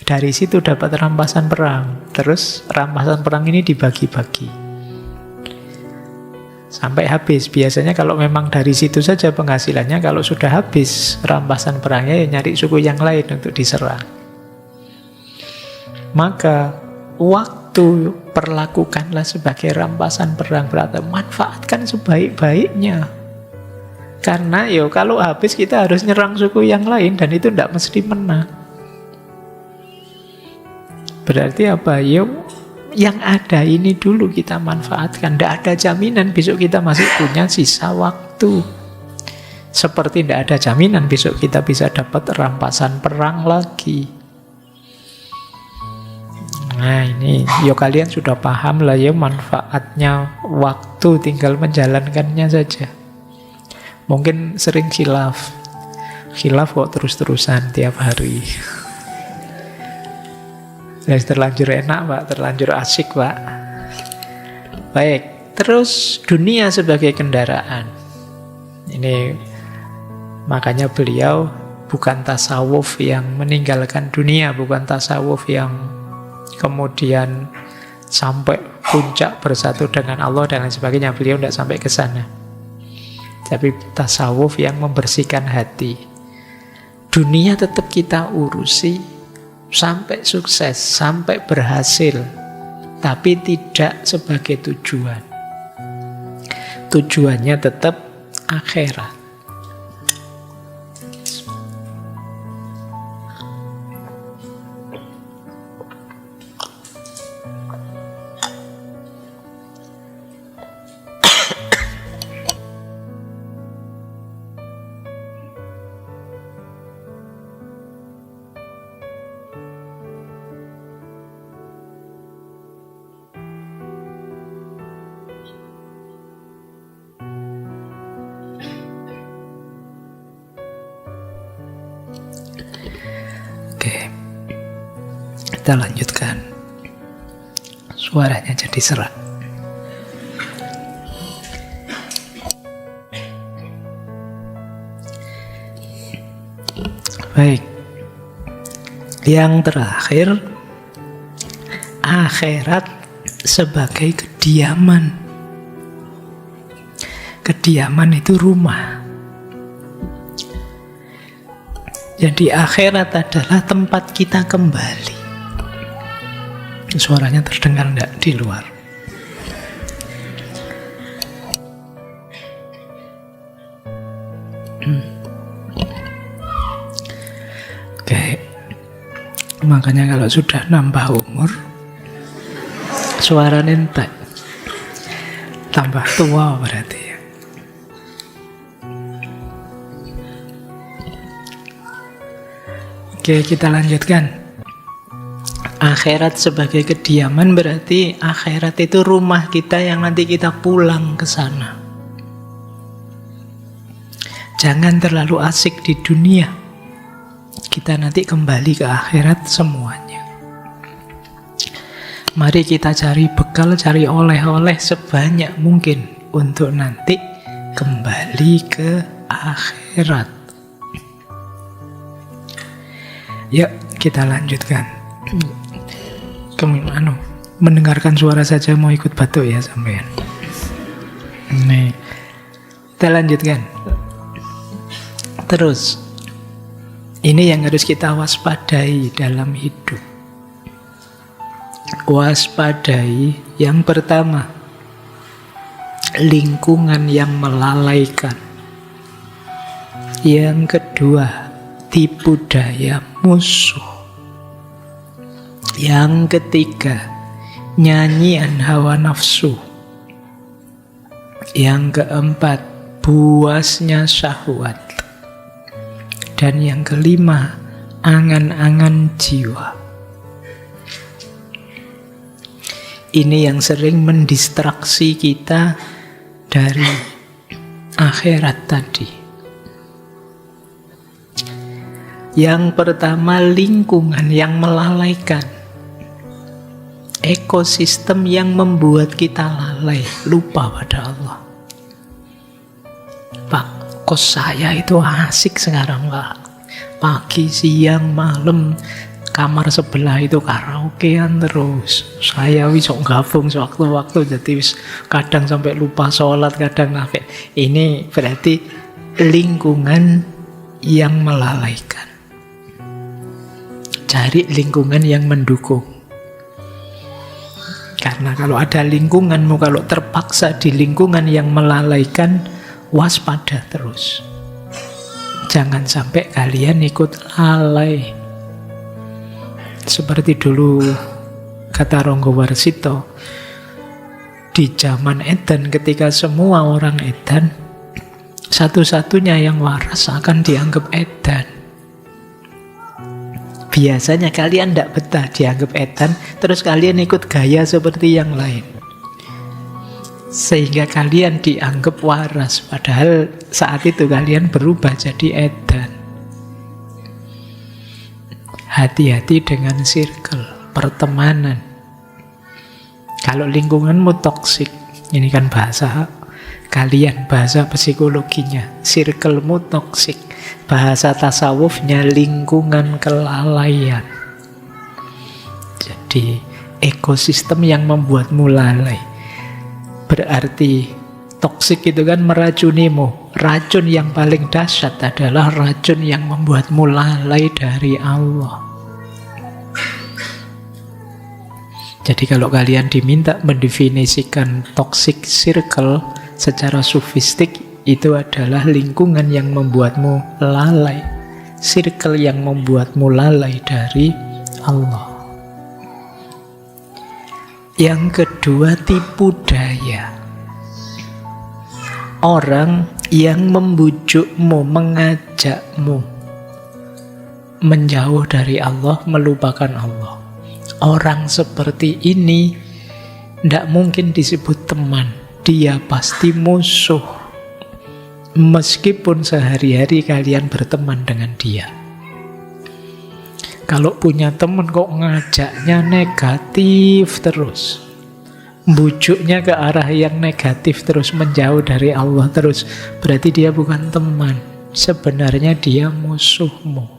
Dari situ dapat rampasan perang. Terus rampasan perang ini dibagi-bagi. sampai habis. Biasanya kalau memang dari situ saja penghasilannya, kalau sudah habis rampasan perangnya ya nyari suku yang lain untuk diserang. Maka waktu perlakukanlah sebagai rampasan perang, berarti manfaatkan sebaik-baiknya. Karena kalau habis kita harus nyerang suku yang lain dan itu tidak mesti menang. Berarti apa? Yang ada ini dulu kita manfaatkan. Tidak ada jaminan besok kita masih punya sisa waktu. Seperti tidak ada jaminan besok kita bisa dapat rampasan perang lagi. Nah ini, kalian sudah paham lah manfaatnya waktu, tinggal menjalankannya saja. Mungkin sering khilaf kok terus-terusan tiap hari. Terlanjur enak Pak, terlanjur asik Pak. Baik, terus dunia sebagai kendaraan. Ini makanya beliau bukan tasawuf yang meninggalkan dunia, bukan tasawuf yang kemudian sampai puncak bersatu dengan Allah dan lain sebagainya. Beliau tidak sampai ke sana. Tapi tasawuf yang membersihkan hati. Dunia tetap kita urusi sampai sukses, sampai berhasil, tapi tidak sebagai tujuan. Tujuannya tetap akhirat. Oke, kita lanjutkan. Suaranya jadi serak. Baik, yang terakhir, akhirat sebagai kediaman. Kediaman itu rumah. Jadi akhirat adalah tempat kita kembali. Suaranya terdengar enggak di luar? Oke. Makanya kalau sudah nambah umur, suara entek. Tambah tua berarti. Oke, kita lanjutkan. Akhirat sebagai kediaman berarti akhirat itu rumah kita yang nanti kita pulang ke sana. Jangan terlalu asik di dunia. Kita nanti kembali ke akhirat semuanya. Mari kita cari bekal, cari oleh-oleh sebanyak mungkin untuk nanti kembali ke akhirat. Yuk, kita lanjutkan. Mendengarkan suara saja mau ikut batuk ya sampean. Nih, kita lanjutkan. Terus, ini yang harus kita waspadai dalam hidup. Waspadai yang pertama, lingkungan yang melalaikan. Yang kedua, tipu daya musuh. Yang ketiga, nyanyian hawa nafsu. Yang keempat, buasnya syahwat. Dan yang kelima, angan-angan jiwa. Ini yang sering mendistraksi kita dari akhirat tadi. Yang pertama, lingkungan yang melalaikan. Ekosistem yang membuat kita lalai, lupa pada Allah. Pak, kos saya itu asik sekarang Pak. Pagi, siang, malam, kamar sebelah itu karaokean terus. Saya wis sok gabung sewaktu-waktu, jadi wis kadang sampai lupa sholat, kadang sampai. Ini berarti lingkungan yang melalaikan. Cari lingkungan yang mendukung. Karena kalau ada lingkunganmu, kalau terpaksa di lingkungan yang melalaikan, waspada terus. Jangan sampai kalian ikut lalai. Seperti dulu kata Ronggo Warsito, di zaman edan ketika semua orang edan, satu-satunya yang waras akan dianggap edan. Biasanya kalian tidak betah dianggap edan, terus kalian ikut gaya seperti yang lain. Sehingga kalian dianggap waras, padahal saat itu kalian berubah jadi edan. Hati-hati dengan circle, pertemanan. Kalau lingkunganmu toksik, ini kan bahasa kalian, bahasa psikologinya, circlemu toksik. Bahasa tasawufnya lingkungan kelalaian. Jadi ekosistem yang membuatmu lalai. Berarti toksik itu kan meracunimu. Racun yang paling dahsyat adalah racun yang membuatmu lalai dari Allah. Jadi kalau kalian diminta mendefinisikan toxic circle secara sufistik, itu adalah lingkungan yang membuatmu lalai. Circle yang membuatmu lalai dari Allah. Yang kedua, tipu daya. Orang yang membujukmu, mengajakmu menjauh dari Allah, melupakan Allah. Orang seperti ini tidak mungkin disebut teman. Dia pasti musuh. Meskipun sehari-hari kalian berteman dengan dia. Kalau punya teman kok ngajaknya negatif terus, bujuknya ke arah yang negatif terus, menjauh dari Allah terus, berarti dia bukan teman. Sebenarnya dia musuhmu.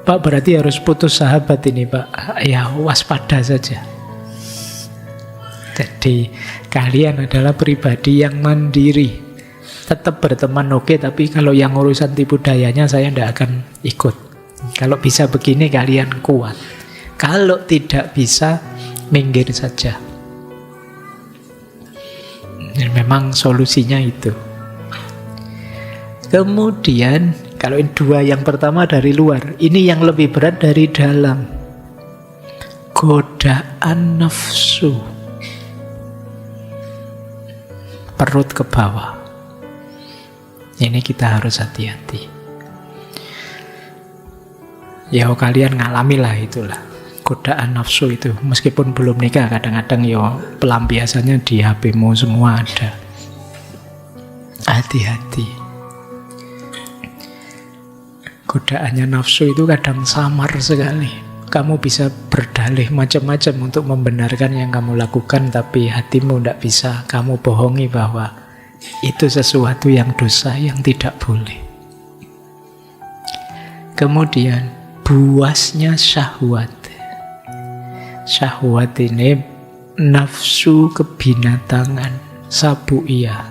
Pak, berarti harus putus sahabat ini, Pak. Ya, waspada saja. Jadi kalian adalah pribadi yang mandiri. Tetap berteman oke, tapi kalau yang urusan tipu dayanya saya tidak akan ikut. Kalau bisa begini kalian kuat. Kalau tidak bisa, minggir saja. Memang solusinya itu. Kemudian, kalau dua yang pertama dari luar, ini yang lebih berat dari dalam. Godaan nafsu. Perut ke bawah. Ini kita harus hati-hati. Ya kalian ngalamilah itulah. Godaan nafsu itu. Meskipun belum nikah, kadang-kadang ya pelampiasannya di HP-mu semua ada. Hati-hati. Godaannya nafsu itu kadang samar sekali. Kamu bisa berdalih macam-macam untuk membenarkan yang kamu lakukan, tapi hatimu tidak bisa kamu bohongi bahwa itu sesuatu yang dosa, yang tidak boleh. Kemudian buasnya syahwat. Syahwat ini nafsu kebinatangan, sabu'iyah.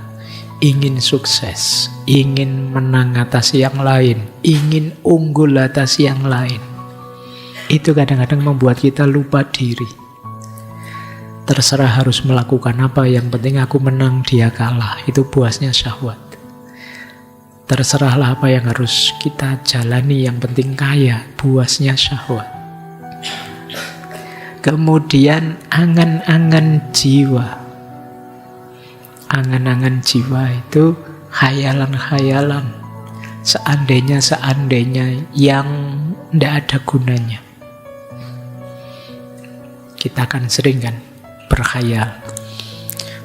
Ingin sukses, ingin menang atas yang lain, ingin unggul atas yang lain. Itu kadang-kadang membuat kita lupa diri. Terserah harus melakukan apa, yang penting aku menang, dia kalah. Itu buasnya syahwat. Terserahlah apa yang harus kita jalani, yang penting kaya. Buasnya syahwat. Kemudian angan-angan jiwa. Angan-angan jiwa itu khayalan-khayalan. Seandainya-seandainya yang tidak ada gunanya. Kita kan sering kan berkhayal.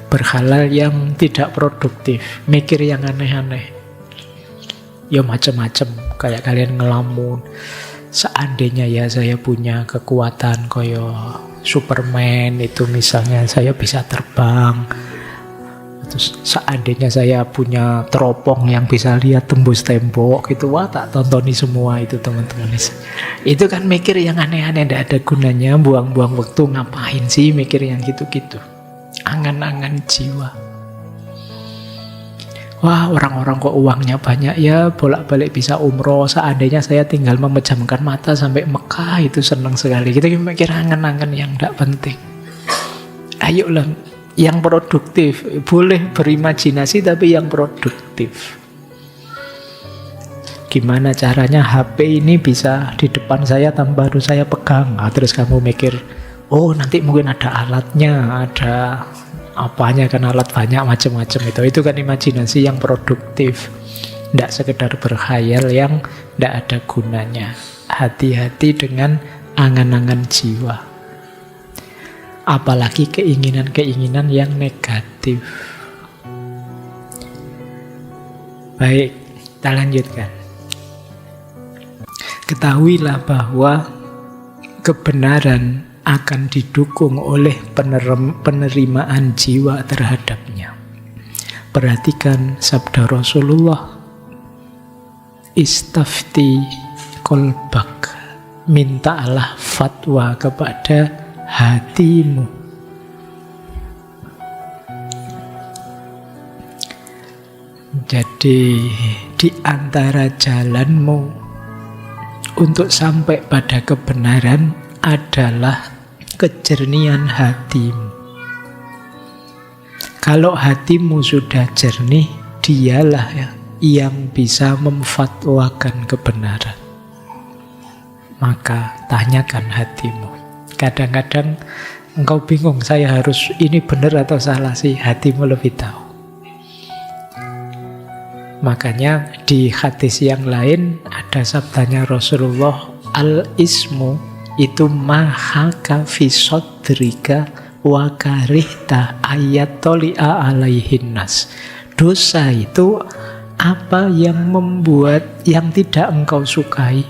Berkhayal yang tidak produktif, mikir yang aneh-aneh. Ya macam-macam, kayak kalian ngelamun. Seandainya ya saya punya kekuatan koyo Superman itu misalnya, saya bisa terbang. Terus seandainya saya punya teropong yang bisa lihat tembus tembok gitu, wah tak tontoni semua itu teman-teman. Itu kan mikir yang aneh-aneh, tidak ada gunanya, buang-buang waktu, ngapain sih mikir yang gitu-gitu. Angan-angan jiwa. Wah, orang-orang kok uangnya banyak ya, bolak-balik bisa umroh, seandainya saya tinggal memejamkan mata sampai Mekah, itu senang sekali. Kita mikir angan-angan yang tidak penting. Ayolah, yang produktif. Boleh berimajinasi tapi yang produktif. Gimana caranya HP ini bisa di depan saya tanpa harus saya pegang. Terus kamu mikir, oh nanti mungkin ada alatnya, ada apanya, kan alat banyak macam-macam itu. Itu kan imajinasi yang produktif. Tidak sekedar berkhayal yang tidak ada gunanya. Hati-hati dengan angan-angan jiwa. Apalagi keinginan-keinginan yang negatif. Baik, kita lanjutkan. Ketahuilah bahwa kebenaran akan didukung oleh penerimaan jiwa terhadapnya. Perhatikan sabda Rasulullah, istafti kolbak, mintalah fatwa kepada hatimu. Jadi di antara jalanmu untuk sampai pada kebenaran adalah kejernihan hatimu. Kalau hatimu sudah jernih, dialah yang bisa memfatwakan kebenaran. Maka tanyakan hatimu. Kadang-kadang engkau bingung, saya harus ini benar atau salah sih, hatimu lebih tahu. Makanya di hadis yang lain ada sabdanya Rasulullah, al-ismu itu mahaka fi sodrika wa karihta ayatoli'a alaihin nas. Dosa itu apa yang membuat, yang tidak engkau sukai.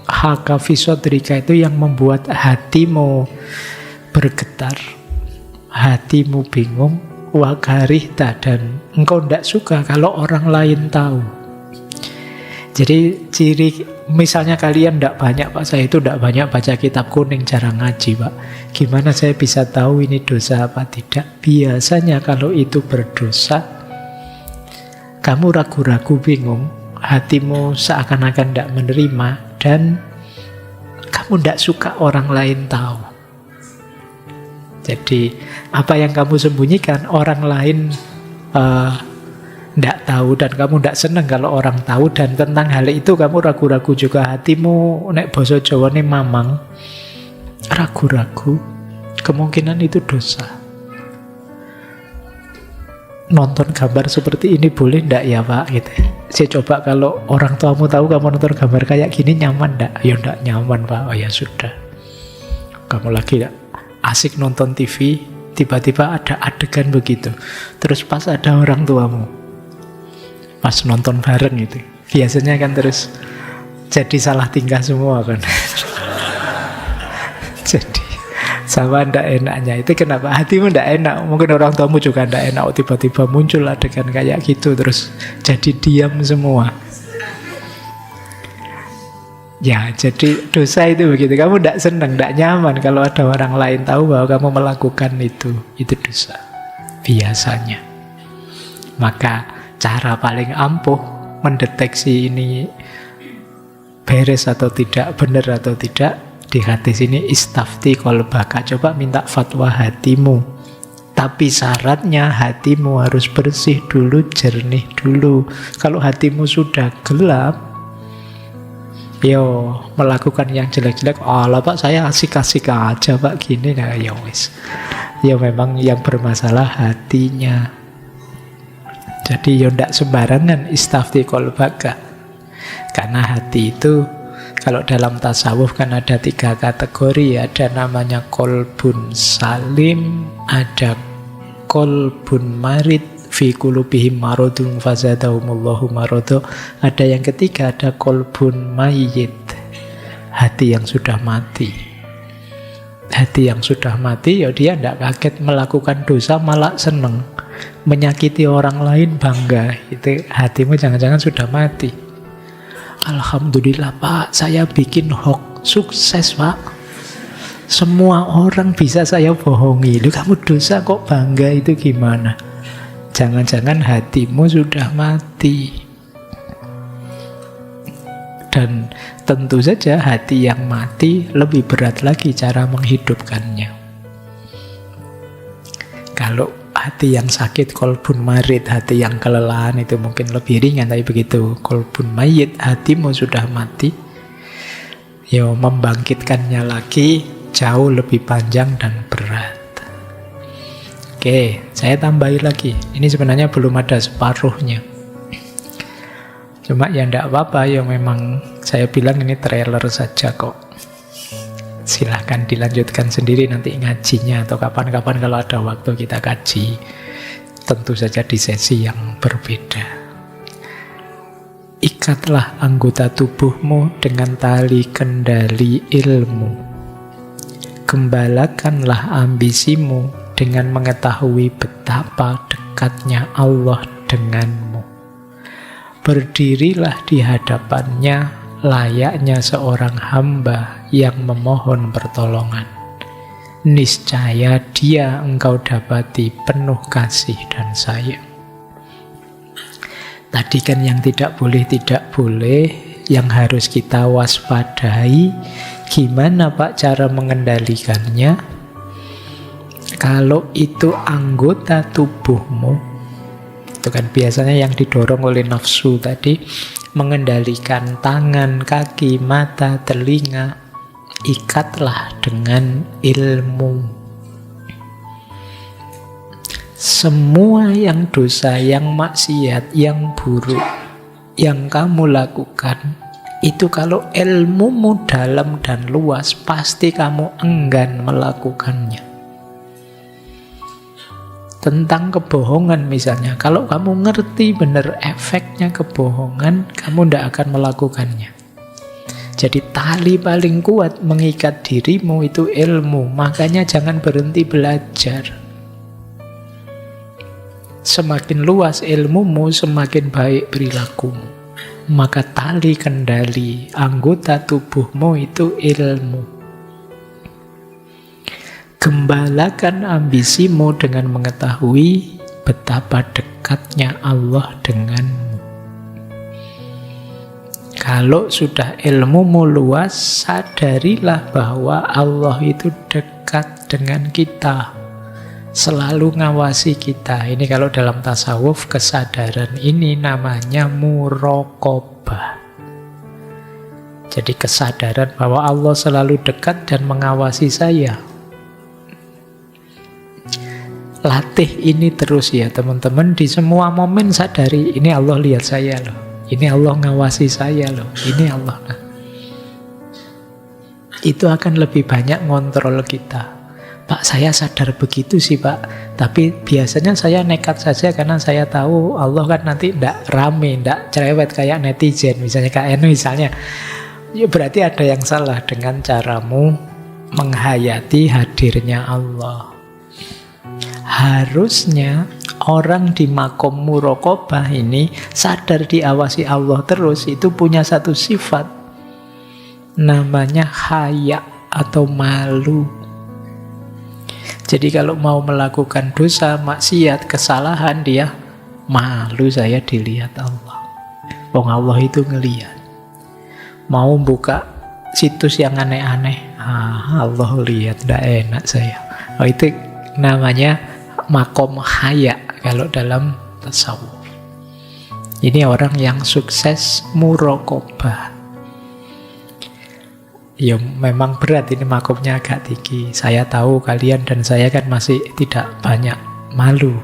Haka fi sodrika itu yang membuat hatimu bergetar, hatimu bingung, wa karihta, dan engkau tidak suka kalau orang lain tahu. Jadi ciri, misalnya kalian tidak banyak, Pak, saya itu tidak banyak baca kitab kuning, jarang ngaji, Pak. Gimana saya bisa tahu ini dosa apa tidak? Biasanya kalau itu berdosa, kamu ragu-ragu, bingung, hatimu seakan-akan tidak menerima, dan kamu tidak suka orang lain tahu. Jadi apa yang kamu sembunyikan orang lain tidak tahu, dan kamu tidak senang kalau orang tahu, dan tentang hal itu kamu ragu-ragu juga. Hatimu, nek basa Jawa ini mamang, ragu-ragu, kemungkinan itu dosa. Nonton gambar seperti ini boleh ndak ya Pak? Gitu. Saya coba, kalau orang tuamu tahu kamu nonton gambar kayak gini, nyaman ndak? Ya ndak nyaman Pak. Oh ya sudah. Kamu lagi asik nonton TV, tiba-tiba ada adegan begitu. Terus pas ada orang tuamu, pas nonton bareng itu, biasanya kan terus jadi salah tingkah semua kan. Jadi sama ndak enaknya itu, kenapa hatimu ndak enak? Mungkin orang tuamu juga ndak enak, tiba-tiba muncul adegan kayak gitu, terus jadi diam semua. Ya, jadi dosa itu begitu. Kamu ndak senang, ndak nyaman kalau ada orang lain tahu bahwa kamu melakukan itu dosa. Biasanya. Maka cara paling ampuh mendeteksi ini beres atau tidak, benar atau tidak, di hadis ini istafti qalbaka, coba minta fatwa hatimu. Tapi syaratnya hatimu harus bersih dulu, jernih dulu. Kalau hatimu sudah gelap, yo melakukan yang jelek-jelek, Allah Pak saya asik-asik aja Pak gini, nah ya wis. Ya memang yang bermasalah hatinya. Jadi yo ndak sembarangan istafti qalbaka. Karena hati itu, kalau dalam tasawuf kan ada 3 kategori. Ada namanya kolbun salim, ada kolbun marid, fi qulubihim maradun fazadahumullahu marada. Ada yang ketiga, ada kolbun mayyit, hati yang sudah mati. Hati yang sudah mati, ya dia tidak kaget melakukan dosa, malah seneng. Menyakiti orang lain bangga. Itu hatimu jangan-jangan sudah mati. Alhamdulillah Pak, saya bikin hoax, sukses Pak. Semua orang bisa saya bohongi. Lu kamu dosa kok bangga, itu gimana? Jangan-jangan hatimu sudah mati. Dan tentu saja hati yang mati lebih berat lagi cara menghidupkannya. Kalau hati yang sakit, kolbun marid, hati yang kelelahan itu mungkin lebih ringan. Tapi begitu kolbun mayit, hatimu sudah mati, ya membangkitkannya lagi jauh lebih panjang dan berat. Oke, saya tambahi lagi. Ini sebenarnya belum ada separuhnya. Cuma ya enggak apa-apa, ya memang saya bilang ini trailer saja kok. Silahkan dilanjutkan sendiri nanti ngajinya, atau kapan-kapan kalau ada waktu kita kaji. Tentu saja di sesi yang berbeda. Ikatlah anggota tubuhmu dengan tali kendali ilmu. Gembalakanlah ambisimu dengan mengetahui betapa dekatnya Allah denganmu. Berdirilah di hadapannya layaknya seorang hamba yang memohon pertolongan. Niscaya dia engkau dapati penuh kasih dan sayang. Tadi kan yang tidak boleh, yang harus kita waspadai. Gimana Pak cara mengendalikannya? Kalau itu anggota tubuhmu, itu kan biasanya yang didorong oleh nafsu tadi, mengendalikan tangan, kaki, mata, telinga. Ikatlah dengan ilmu. Semua yang dosa, yang maksiat, yang buruk yang kamu lakukan, itu kalau ilmumu dalam dan luas, pasti kamu enggan melakukannya. Tentang kebohongan misalnya, kalau kamu ngerti benar efeknya kebohongan, kamu tidak akan melakukannya. Jadi tali paling kuat mengikat dirimu itu ilmu. Makanya jangan berhenti belajar. Semakin luas ilmumu, semakin baik perilakumu. Maka tali kendali anggota tubuhmu itu ilmu. Gembalakan ambisimu dengan mengetahui betapa dekatnya Allah denganmu. Kalau sudah ilmumu luas, sadarilah bahwa Allah itu dekat dengan kita, selalu ngawasi kita. Ini kalau dalam tasawuf, kesadaran ini namanya muraqabah. Jadi kesadaran bahwa Allah selalu dekat dan mengawasi saya. Latih ini terus ya teman-teman, di semua momen sadari, ini Allah lihat saya loh, ini Allah ngawasi saya loh, ini Allah. Nah, itu akan lebih banyak ngontrol kita. Pak, saya sadar begitu sih Pak, tapi biasanya saya nekat saja karena saya tahu Allah kan nanti tidak rame, tidak cerewet kayak netizen misalnya, KN misalnya. Ya berarti ada yang salah dengan caramu menghayati hadirnya Allah. Harusnya orang di makom muraqabah ini sadar diawasi Allah terus, itu punya satu sifat namanya haya atau malu. Jadi kalau mau melakukan dosa, maksiat, kesalahan, dia malu, saya dilihat Allah. Wong Allah itu ngelihat. Mau buka situs yang aneh-aneh, Allah lihat, tidak enak saya. Oh, itu namanya makom haya kalau dalam tasawuf. Ini orang yang sukses muraqabah. Ya memang berat, ini makomnya agak tinggi. Saya tahu kalian dan saya kan masih tidak banyak malu.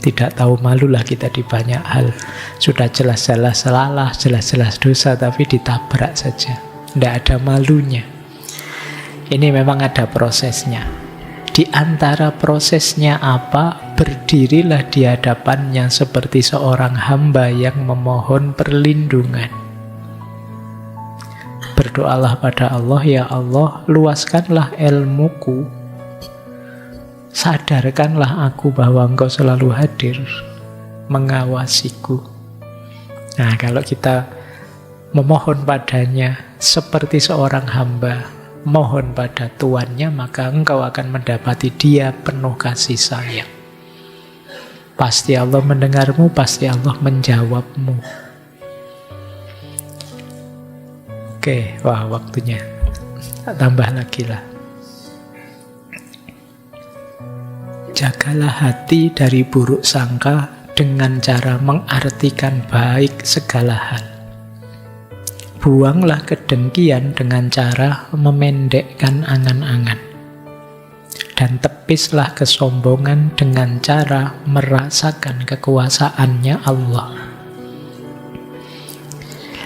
Tidak tahu malulah kita di banyak hal. Sudah jelas-jelas salah, jelas-jelas dosa, tapi ditabrak saja. Tidak ada malunya. Ini memang ada prosesnya. Di antara prosesnya apa? Berdirilah di hadapannya seperti seorang hamba yang memohon perlindungan. Berdoalah pada Allah, ya Allah, luaskanlah ilmuku, sadarkanlah aku bahwa Engkau selalu hadir, mengawasiku. Nah, kalau kita memohon padanya seperti seorang hamba mohon pada tuannya, maka engkau akan mendapati dia penuh kasih sayang. Pasti Allah mendengarmu, pasti Allah menjawabmu. Oke, wah waktunya. Tambah lagi lah. Jagalah hati dari buruk sangka dengan cara mengartikan baik segala hal. Buanglah kedengkian dengan cara memendekkan angan-angan. Dan tepislah kesombongan dengan cara merasakan kekuasaannya Allah.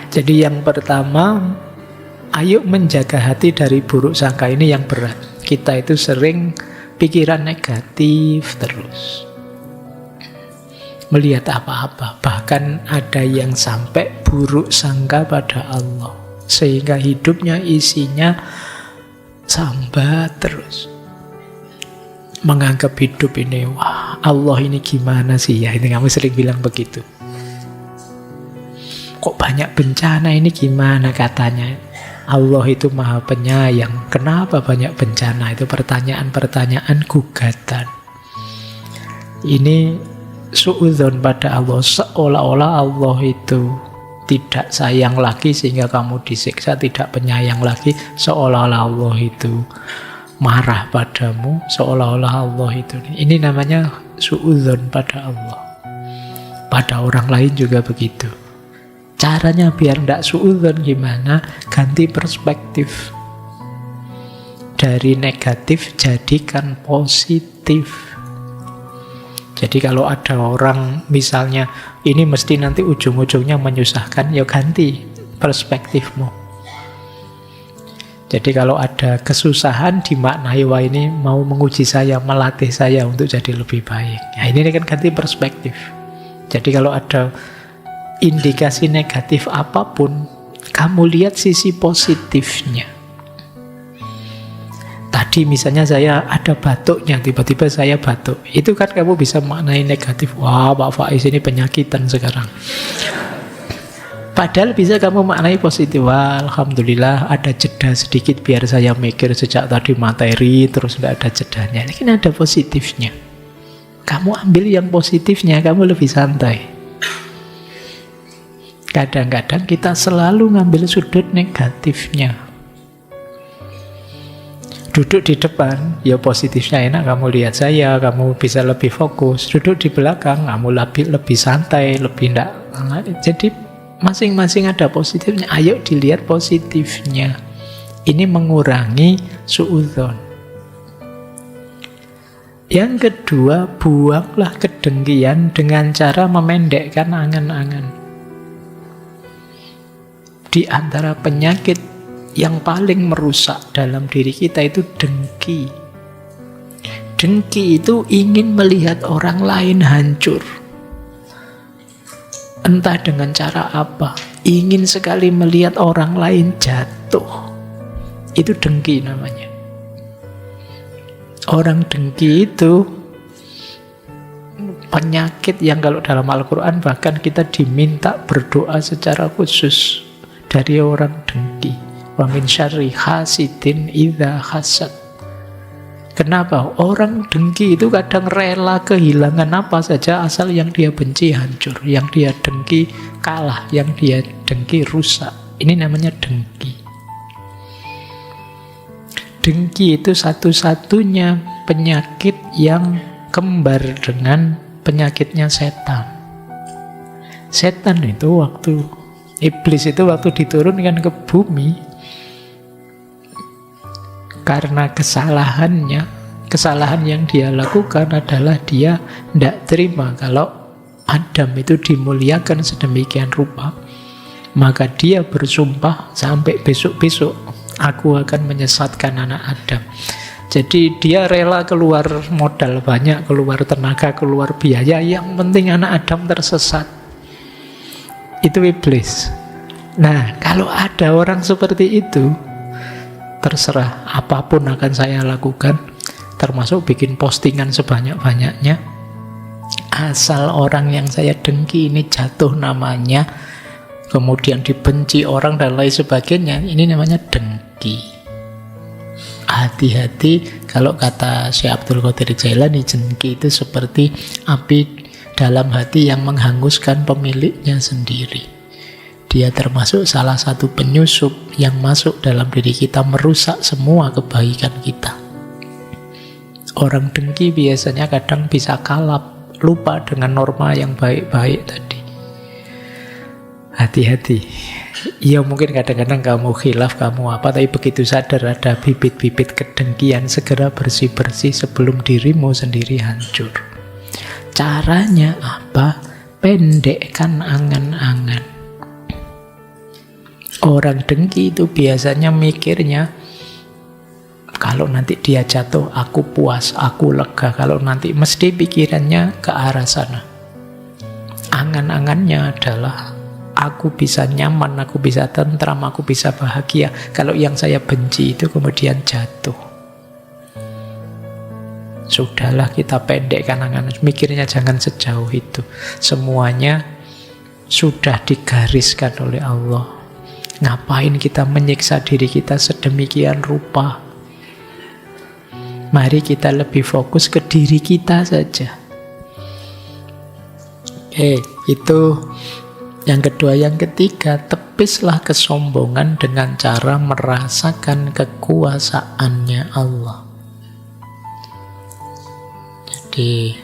Jadi yang pertama, ayo menjaga hati dari buruk sangka. Ini yang berat. Kita itu sering pikiran negatif terus. Melihat apa-apa. Bahkan ada yang sampai buruk sangka pada Allah. Sehingga hidupnya isinya sambat terus. Menganggap hidup ini, wah Allah ini gimana sih ya? Ini kamu sering bilang begitu. Kok banyak bencana ini gimana katanya? Allah itu maha penyayang. Kenapa banyak bencana? Itu pertanyaan-pertanyaan gugatan. Ini suudzon pada Allah. Seolah-olah Allah itu tidak sayang lagi sehingga kamu disiksa, tidak penyayang lagi. Seolah-olah Allah itu marah padamu, seolah-olah Allah itu. Ini namanya suudzon pada Allah. Pada orang lain juga begitu. Caranya biar tidak suudzon gimana? Ganti perspektif. Dari negatif jadikan positif. Jadi kalau ada orang misalnya ini mesti nanti ujung-ujungnya menyusahkan, ya ganti perspektifmu. Jadi kalau ada kesusahan dimaknai, wah ini mau menguji saya, melatih saya untuk jadi lebih baik. Ya ini kan ganti perspektif. Jadi kalau ada indikasi negatif apapun, kamu lihat sisi positifnya. Tadi misalnya saya ada batuknya, tiba-tiba saya batuk. Itu kan kamu bisa maknai negatif. Wah, Pak Faiz ini penyakitan sekarang. Padahal bisa kamu maknai positif. Wah, alhamdulillah ada jeda sedikit biar saya mikir sejak tadi materi, terus tidak ada jedanya. Ini kan ada positifnya. Kamu ambil yang positifnya, kamu lebih santai. Kadang-kadang kita selalu ngambil sudut negatifnya. Duduk di depan, ya positifnya enak, kamu lihat saya, kamu bisa lebih fokus. Duduk di belakang, kamu lebih santai, lebih enggak. Jadi masing-masing ada positifnya. Ayo dilihat positifnya. Ini mengurangi suudzon. Yang kedua, buanglah kedengkian dengan cara memendekkan angan-angan. Di antara penyakit yang paling merusak dalam diri kita itu dengki. Dengki itu ingin melihat orang lain hancur. Entah dengan cara apa, ingin sekali melihat orang lain jatuh. Itu dengki namanya. Orang dengki itu penyakit yang kalau dalam Al-Quran bahkan kita diminta berdoa secara khusus dari orang dengki. Wa min syarri hasidin idza hasad. Kenapa? Orang dengki itu kadang rela kehilangan apa saja asal yang dia benci hancur, yang dia dengki kalah, yang dia dengki rusak. Ini namanya dengki. Dengki itu satu-satunya penyakit yang kembar dengan penyakitnya setan. Setan itu iblis itu waktu diturunkan ke bumi, karena kesalahan yang dia lakukan adalah dia tidak terima kalau Adam itu dimuliakan sedemikian rupa. Maka dia bersumpah sampai besok-besok, aku akan menyesatkan anak Adam. Jadi dia rela keluar modal banyak, keluar tenaga, keluar biaya, yang penting anak Adam tersesat. Itu iblis. Nah, kalau ada orang seperti itu, terserah apapun akan saya lakukan, termasuk bikin postingan sebanyak-banyaknya. Asal orang yang saya dengki ini jatuh namanya, kemudian dibenci orang dan lain sebagainya, ini namanya dengki. Hati-hati, kalau kata Syekh Abdul Qadir Jailani, dengki itu seperti api dalam hati yang menghanguskan pemiliknya sendiri. Dia termasuk salah satu penyusup yang masuk dalam diri kita, merusak semua kebaikan kita. Orang dengki biasanya kadang bisa kalap, lupa dengan norma yang baik-baik tadi. Hati-hati. Ya mungkin kadang-kadang kamu khilaf, kamu apa, tapi begitu sadar ada bibit-bibit kedengkian, segera bersih-bersih sebelum dirimu sendiri hancur. Caranya apa? Pendekkan angan-angan. Orang dengki itu biasanya mikirnya, kalau nanti dia jatuh, aku puas, aku lega. Kalau nanti mesti pikirannya ke arah sana. Angan-angannya adalah, aku bisa nyaman, aku bisa tentram, aku bisa bahagia. Kalau yang saya benci itu kemudian jatuh. Sudahlah, kita pendekkan angan, mikirnya jangan sejauh itu. Semuanya sudah digariskan oleh Allah. Ngapain kita menyiksa diri kita sedemikian rupa? Mari kita lebih fokus ke diri kita saja. Itu yang kedua. Yang ketiga, tepislah kesombongan dengan cara merasakan kekuasaannya Allah. Jadi,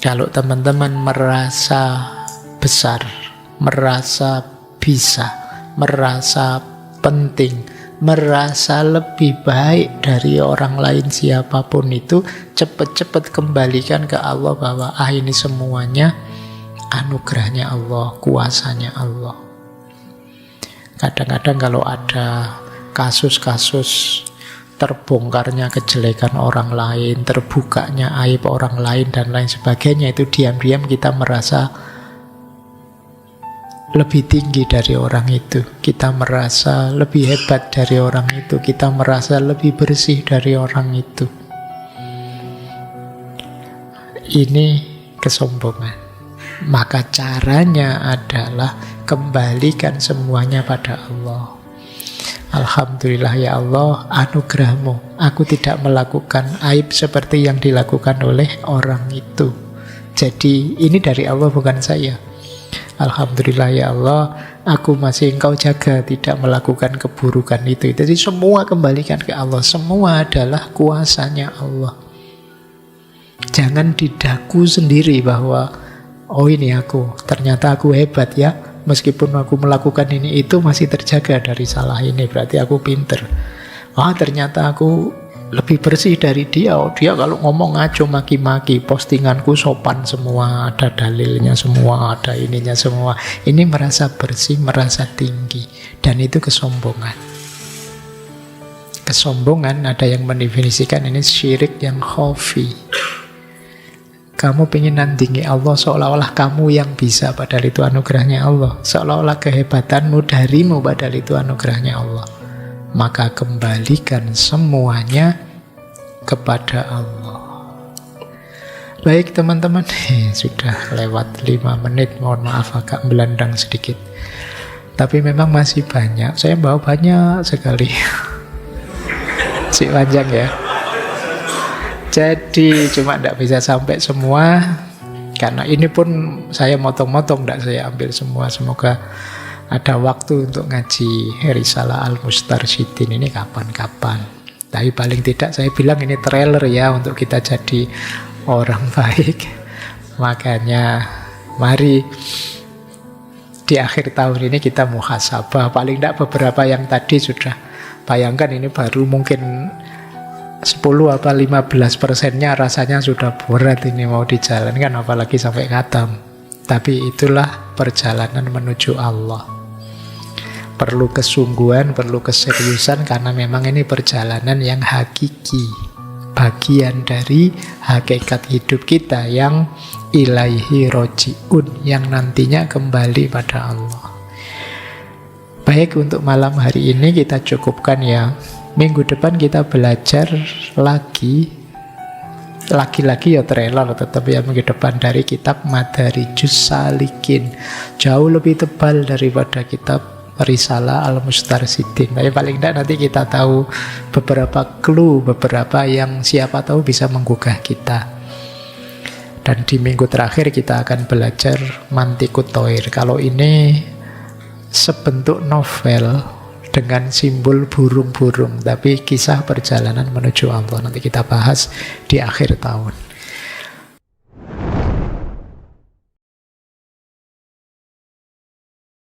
kalau teman-teman merasa besar, merasa bisa, merasa penting, merasa lebih baik dari orang lain siapapun itu, cepat-cepat kembalikan ke Allah bahwa ini semuanya anugerahnya Allah, kuasanya Allah. Kadang-kadang kalau ada kasus-kasus terbongkarnya kejelekan orang lain, terbukanya aib orang lain dan lain sebagainya, itu diam-diam kita merasa lebih tinggi dari orang itu, kita merasa lebih hebat dari orang itu, kita merasa lebih bersih dari orang itu. Ini kesombongan. Maka caranya adalah kembalikan semuanya pada Allah. Alhamdulillah ya Allah, anugerahmu, aku tidak melakukan aib seperti yang dilakukan oleh orang itu. Jadi ini dari Allah, bukan saya. Alhamdulillah ya Allah, aku masih Engkau jaga, tidak melakukan keburukan itu. Jadi semua kembalikan ke Allah. Semua adalah kuasanya Allah. Jangan didaku sendiri bahwa, oh ini aku, ternyata aku hebat ya. Meskipun aku melakukan ini itu masih terjaga dari salah ini, berarti aku pinter. Ternyata aku lebih bersih dari dia. Dia kalau ngomong ngaco maki-maki, postinganku sopan semua, ada dalilnya semua, ada ininya semua. Ini merasa bersih, merasa tinggi, dan itu kesombongan. Kesombongan ada yang mendefinisikan ini syirik yang khafi. Kamu pengen nandingi Allah seolah-olah kamu yang bisa, padahal itu anugerahnya Allah. Seolah-olah kehebatanmu darimu, padahal itu anugerahnya Allah. Maka kembalikan semuanya kepada Allah. Baik teman-teman, sudah lewat 5 menit. Mohon maaf agak melandang sedikit, tapi memang masih banyak. Saya bawa banyak sekali. Si panjang ya. Jadi cuma tidak bisa sampai semua, karena ini pun saya motong-motong, tidak saya ambil semua. Semoga ada waktu untuk ngaji Risalah Al-Mustarsyidin ini kapan-kapan. Tapi paling tidak saya bilang ini trailer ya, untuk kita jadi orang baik. Makanya mari di akhir tahun ini kita muhasabah. Paling tidak beberapa yang tadi sudah, bayangkan ini baru mungkin 10 apa 15%-nya rasanya sudah berat ini mau dijalankan, apalagi sampai khatam. Tapi itulah perjalanan menuju Allah. Perlu kesungguhan, perlu keseriusan, karena memang ini perjalanan yang hakiki. Bagian dari hakikat hidup kita yang ilaihi roji'un, yang nantinya kembali pada Allah. Baik, untuk malam hari ini kita cukupkan ya. Minggu depan kita belajar lagi ya trailer, tetap ya minggu depan, dari kitab Madarijus Salikin. Jauh lebih tebal daripada kitab Risalah Al-Mustarsyidin. Tapi paling tidak nanti kita tahu beberapa clue, beberapa yang siapa tahu bisa menggugah kita. Dan di minggu terakhir kita akan belajar Mantikut Thoir. Kalau ini sebentuk novel dengan simbol burung-burung, tapi kisah perjalanan menuju Allah. Nanti kita bahas di akhir tahun.